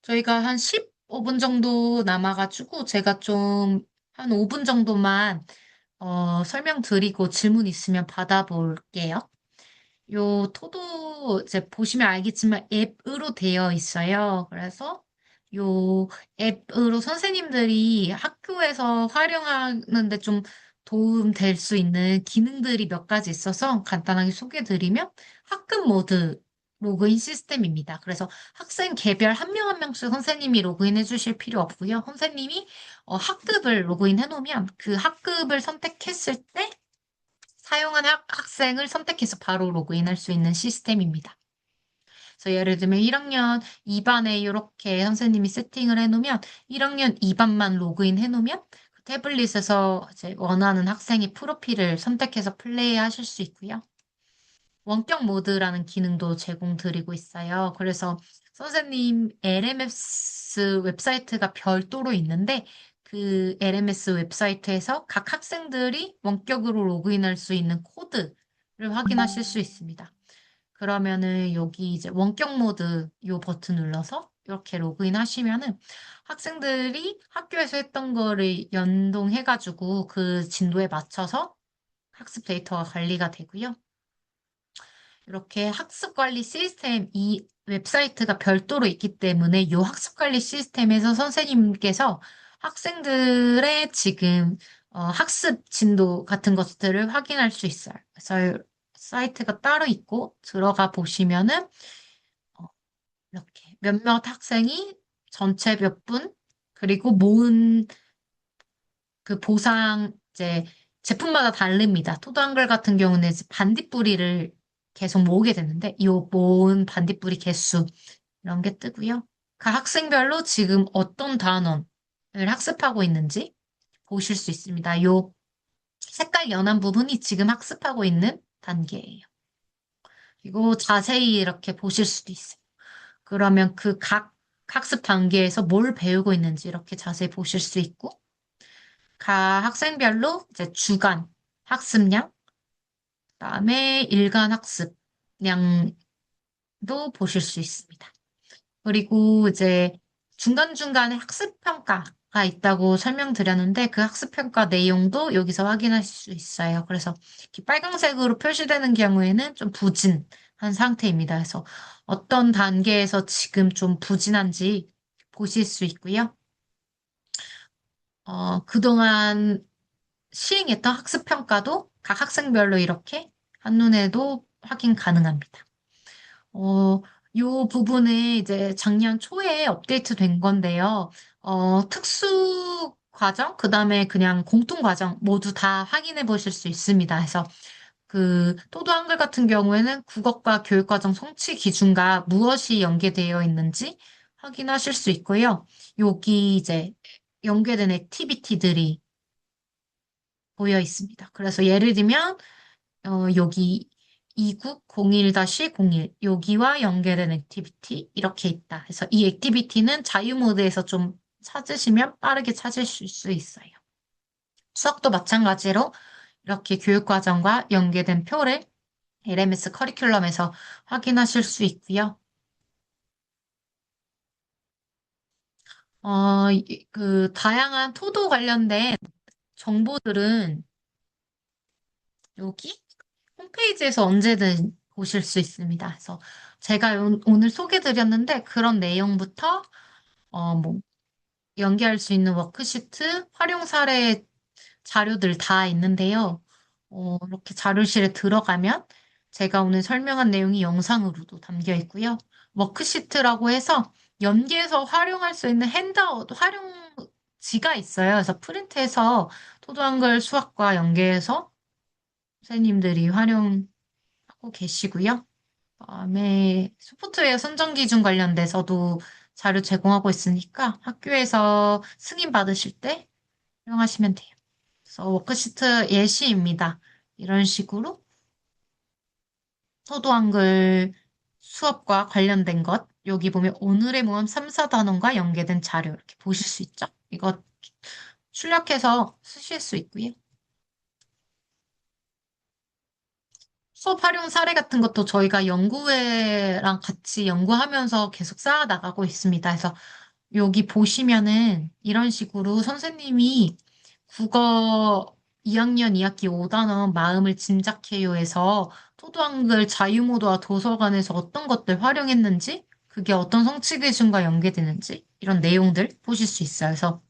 저희가 한 15분 정도 남아가지고 제가 좀 한 5분 정도만 설명드리고 질문 있으면 받아볼게요. 요 토도 이제 보시면 알겠지만 앱으로 되어 있어요. 그래서 요 앱으로 선생님들이 학교에서 활용하는데 좀 도움 될 수 있는 기능들이 몇 가지 있어서 간단하게 소개드리면 학급 모드 로그인 시스템입니다. 그래서 학생 개별 한 명 한 명씩 선생님이 로그인해 주실 필요 없고요. 선생님이 학급을 로그인해 놓으면 그 학급을 선택했을 때 사용한 학생을 선택해서 바로 로그인할 수 있는 시스템입니다. 그래서 예를 들면 1학년 2반에 이렇게 선생님이 세팅을 해놓으면 1학년 2반만 로그인 해놓으면 그 태블릿에서 이제 원하는 학생의 프로필을 선택해서 플레이하실 수 있고요. 원격 모드라는 기능도 제공드리고 있어요. 그래서 선생님 LMS 웹사이트가 별도로 있는데 그 LMS 웹사이트에서 각 학생들이 원격으로 로그인할 수 있는 코드를 확인하실 수 있습니다. 그러면은 여기 이제 원격 모드 요 버튼 눌러서 이렇게 로그인 하시면은 학생들이 학교에서 했던 거를 연동해가지고 그 진도에 맞춰서 학습 데이터가 관리가 되고요. 이렇게 학습 관리 시스템, 이 웹사이트가 별도로 있기 때문에 이 학습 관리 시스템에서 선생님께서 학생들의 지금 학습 진도 같은 것들을 확인할 수 있어요. 그래서 사이트가 따로 있고 들어가 보시면은 이렇게 몇몇 학생이 전체 몇 분, 그리고 모은 그 보상 이제 제품마다 다릅니다. 토도 한글 같은 경우는 이제 반딧불이를 계속 모으게 되는데 이 모은 반딧불이 개수 이런 게 뜨고요. 각 학생별로 지금 어떤 단원을 학습하고 있는지 보실 수 있습니다. 요 색깔 연한 부분이 지금 학습하고 있는 단계예요. 그리고 자세히 이렇게 보실 수도 있어요. 그러면 그 각 학습 단계에서 뭘 배우고 있는지 이렇게 자세히 보실 수 있고 각 학생별로 이제 주간 학습량, 그다음에 일간 학습량도 보실 수 있습니다. 그리고 이제 중간중간에 학습평가가 있다고 설명드렸는데 그 학습평가 내용도 여기서 확인하실 수 있어요. 그래서 이렇게 빨간색으로 표시되는 경우에는 좀 부진한 상태입니다. 그래서 어떤 단계에서 지금 좀 부진한지 보실 수 있고요. 그동안 시행했던 학습평가도 각 학생별로 이렇게 한눈에도 확인 가능합니다. 요 부분은 이제 작년 초에 업데이트 된 건데요. 특수 과정, 그 다음에 그냥 공통 과정 모두 다 확인해 보실 수 있습니다. 그래서 그 토도 한글 같은 경우에는 국어과 교육과정 성취 기준과 무엇이 연계되어 있는지 확인하실 수 있고요. 여기 이제 연계된 액티비티들이 보여 있습니다. 그래서 예를 들면 여기 2901-01 여기와 연계된 액티비티 이렇게 있다. 그래서 이 액티비티는 자유 모드에서 좀 찾으시면 빠르게 찾으실 수 있어요. 수학도 마찬가지로 이렇게 교육과정과 연계된 표를 LMS 커리큘럼에서 확인하실 수 있고요. 그 다양한 토도 관련된 정보들은 여기 홈페이지에서 언제든 보실 수 있습니다. 그래서 제가 오늘 소개드렸는데 그런 내용부터 뭐 연계할 수 있는 워크시트, 활용 사례 자료들 다 있는데요. 이렇게 자료실에 들어가면 제가 오늘 설명한 내용이 영상으로도 담겨 있고요. 워크시트라고 해서 연계해서 활용할 수 있는 핸드아웃 활용지가 있어요. 그래서 프린트해서 토도 한글 수학과 연계해서 선생님들이 활용하고 계시고요. 그다음에 소프트웨어 선정 기준 관련돼서도 자료 제공하고 있으니까 학교에서 승인 받으실 때 활용하시면 돼요. 그래서 워크시트 예시입니다. 이런 식으로 서도 한글 수업과 관련된 것, 여기 보면 오늘의 모험 3, 4단원과 연계된 자료 이렇게 보실 수 있죠? 이거 출력해서 쓰실 수 있고요. 수업 활용 사례 같은 것도 저희가 연구회랑 같이 연구하면서 계속 쌓아 나가고 있습니다. 그래서 여기 보시면은 이런 식으로 선생님이 국어 2학년 2학기 5단원 마음을 짐작해요에서 토도 한글 자유모드와 도서관에서 어떤 것들 활용했는지, 그게 어떤 성취 기준과 연계되는지, 이런 내용들 보실 수 있어요. 그래서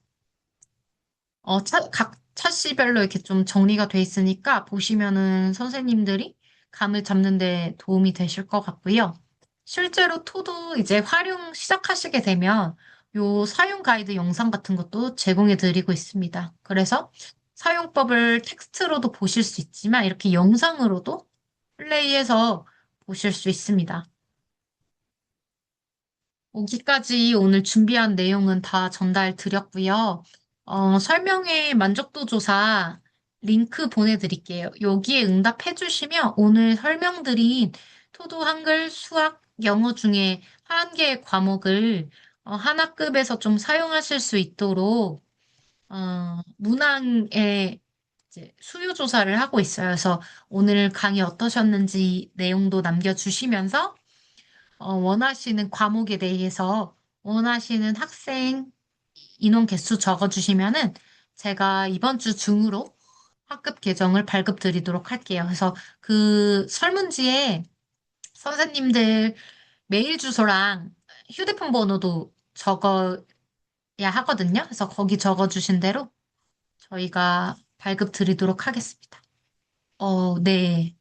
각 차시별로 이렇게 좀 정리가 돼 있으니까 보시면은 선생님들이 감을 잡는 데 도움이 되실 것 같고요. 실제로 토도 이제 활용 시작하시게 되면 요 사용 가이드 영상 같은 것도 제공해 드리고 있습니다. 그래서 사용법을 텍스트로도 보실 수 있지만 이렇게 영상으로도 플레이해서 보실 수 있습니다. 여기까지 오늘 준비한 내용은 다 전달 드렸고요. 설명회 만족도 조사 링크 보내드릴게요. 여기에 응답해 주시면 오늘 설명드린 토도 한글 수학 영어 중에 한 개의 과목을 하나급에서 좀 사용하실 수 있도록 문항에 이제 수요 조사를 하고 있어요. 그래서 오늘 강의 어떠셨는지 내용도 남겨주시면서 원하시는 과목에 대해서 원하시는 학생 인원 개수 적어주시면은 제가 이번 주 중으로 학급 개정을 발급 드리도록 할게요. 그래서 그 설문지에 선생님들 메일 주소랑 휴대폰 번호도 적어야 하거든요. 그래서 거기 적어주신 대로 저희가 발급 드리도록 하겠습니다. 네.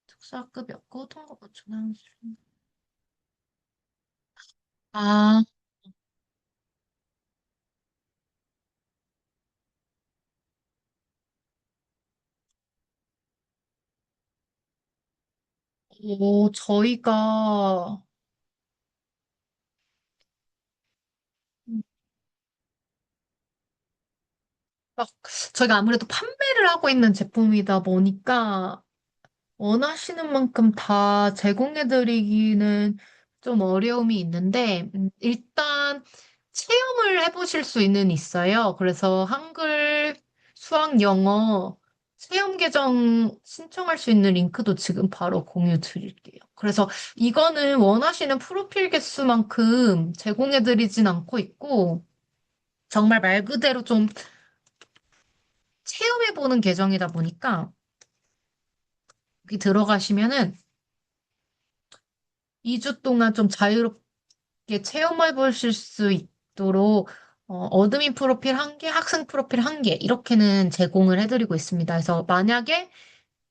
특수학급이었고 통과 보충한 아, 저희가 막 저희가 아무래도 판매를 하고 있는 제품이다 보니까 원하시는 만큼 다 제공해드리기는 좀 어려움이 있는데 일단 체험을 해보실 수는 있어요. 그래서 한글, 수학, 영어 체험 계정 신청할 수 있는 링크도 지금 바로 공유 드릴게요. 그래서 이거는 원하시는 프로필 개수만큼 제공해드리진 않고 있고 정말 말 그대로 좀 체험해보는 계정이다 보니까 여기 들어가시면은 2주 동안 좀 자유롭게 체험해보실 수 있도록 어드민 프로필 한 개, 학생 프로필 한 개, 이렇게는 제공을 해드리고 있습니다. 그래서 만약에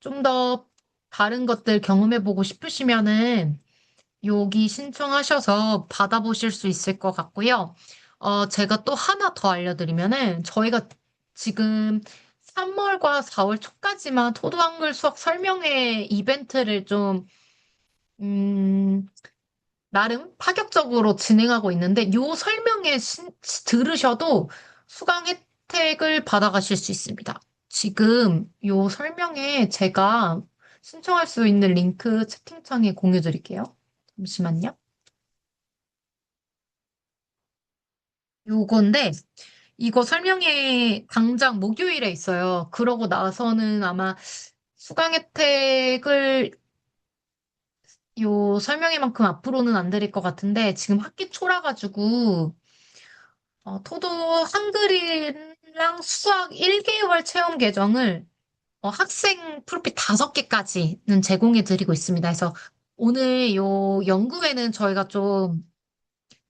좀 더 다른 것들 경험해보고 싶으시면은 여기 신청하셔서 받아보실 수 있을 것 같고요. 제가 또 하나 더 알려드리면은 저희가 지금 3월과 4월 초까지만 토도 한글 수학 설명회 이벤트를 좀, 음, 나름 파격적으로 진행하고 있는데 요 설명에 들으셔도 수강 혜택을 받아가실 수 있습니다. 지금 요 설명에 제가 신청할 수 있는 링크 채팅창에 공유 드릴게요. 잠시만요. 요건데 이거 설명회 당장 목요일에 있어요. 그러고 나서는 아마 수강 혜택을 요 설명회만큼 앞으로는 안 드릴 것 같은데 지금 학기 초라 가지고 토도 한글이랑 수학 1개월 체험 계정을 학생 프로필 5개까지는 제공해 드리고 있습니다. 그래서 오늘 요 연구회는 저희가 좀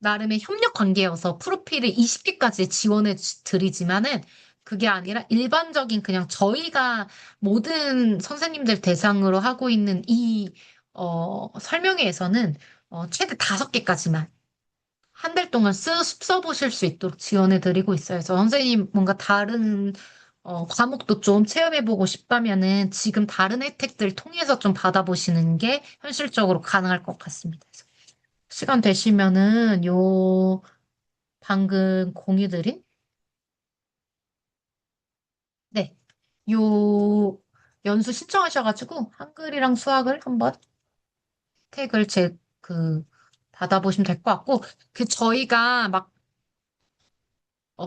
나름의 협력 관계여서 프로필을 20개까지 지원해 드리지만은 그게 아니라 일반적인 그냥 저희가 모든 선생님들 대상으로 하고 있는 이 설명회에서는 최대 5개까지만 한 달 동안 써보실 수 있도록 지원해 드리고 있어요. 그래서 선생님 뭔가 다른 과목도 좀 체험해보고 싶다면은 지금 다른 혜택들 통해서 좀 받아보시는 게 현실적으로 가능할 것 같습니다. 그래서 시간 되시면은 요 방금 공유드린 네, 요 연수 신청하셔가지고 한글이랑 수학을 한번 혜택을 받아보시면 될 것 같고 저희가 막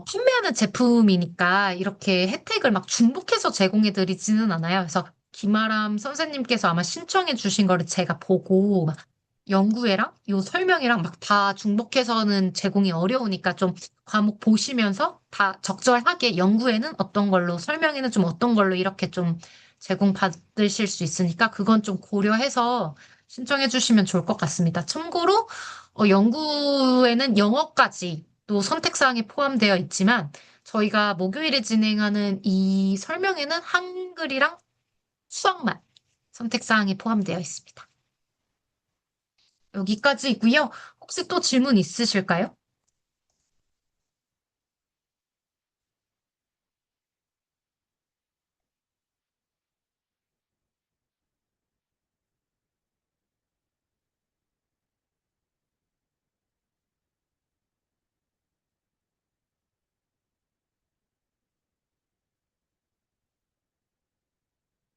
판매하는 제품이니까 이렇게 혜택을 막 중복해서 제공해 드리지는 않아요. 그래서 김아람 선생님께서 아마 신청해 주신 거를 제가 보고 막 연구회랑 요 설명이랑 막 다 중복해서는 제공이 어려우니까 좀 과목 보시면서 다 적절하게 연구회는 어떤 걸로 설명회는 좀 어떤 걸로 이렇게 좀 제공 받으실 수 있으니까 그건 좀 고려해서 신청해 주시면 좋을 것 같습니다. 참고로 연구회는 영어까지 또 선택사항에 포함되어 있지만 저희가 목요일에 진행하는 이 설명에는 한글이랑 수학만 선택사항에 포함되어 있습니다. 여기까지 있고요. 혹시 또 질문 있으실까요?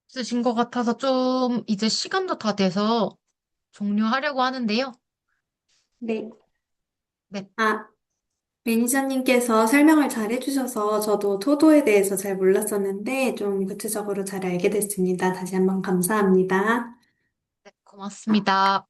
있으신 것 같아서 좀 이제 시간도 다 돼서 종료하려고 하는데요. 네. 네, 아, 매니저님께서 설명을 잘 해주셔서 저도 토도에 대해서 잘 몰랐었는데 좀 구체적으로 잘 알게 됐습니다. 다시 한번 감사합니다. 네, 고맙습니다.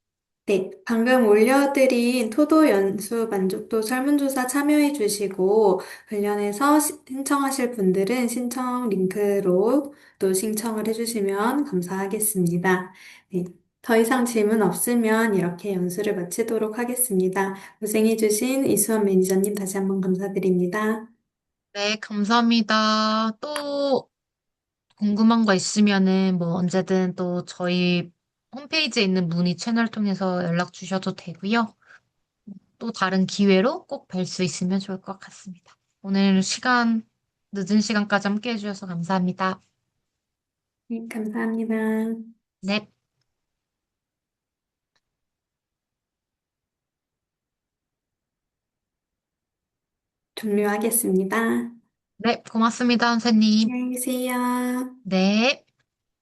네, 방금 올려드린 토도 연수 만족도 설문조사 참여해 주시고 관련해서 신청하실 분들은 신청 링크로 또 신청을 해주시면 감사하겠습니다. 네, 더 이상 질문 없으면 이렇게 연수를 마치도록 하겠습니다. 고생해 주신 이수원 매니저님 다시 한번 감사드립니다. 네, 감사합니다. 또 궁금한 거 있으면은 뭐 언제든 또 저희 홈페이지에 있는 문의 채널 통해서 연락 주셔도 되고요. 또 다른 기회로 꼭 뵐 수 있으면 좋을 것 같습니다. 오늘 늦은 시간까지 함께 해주셔서 감사합니다. 네, 감사합니다. 네, 종료하겠습니다. 네, 고맙습니다, 선생님. 안녕히 계세요. 네.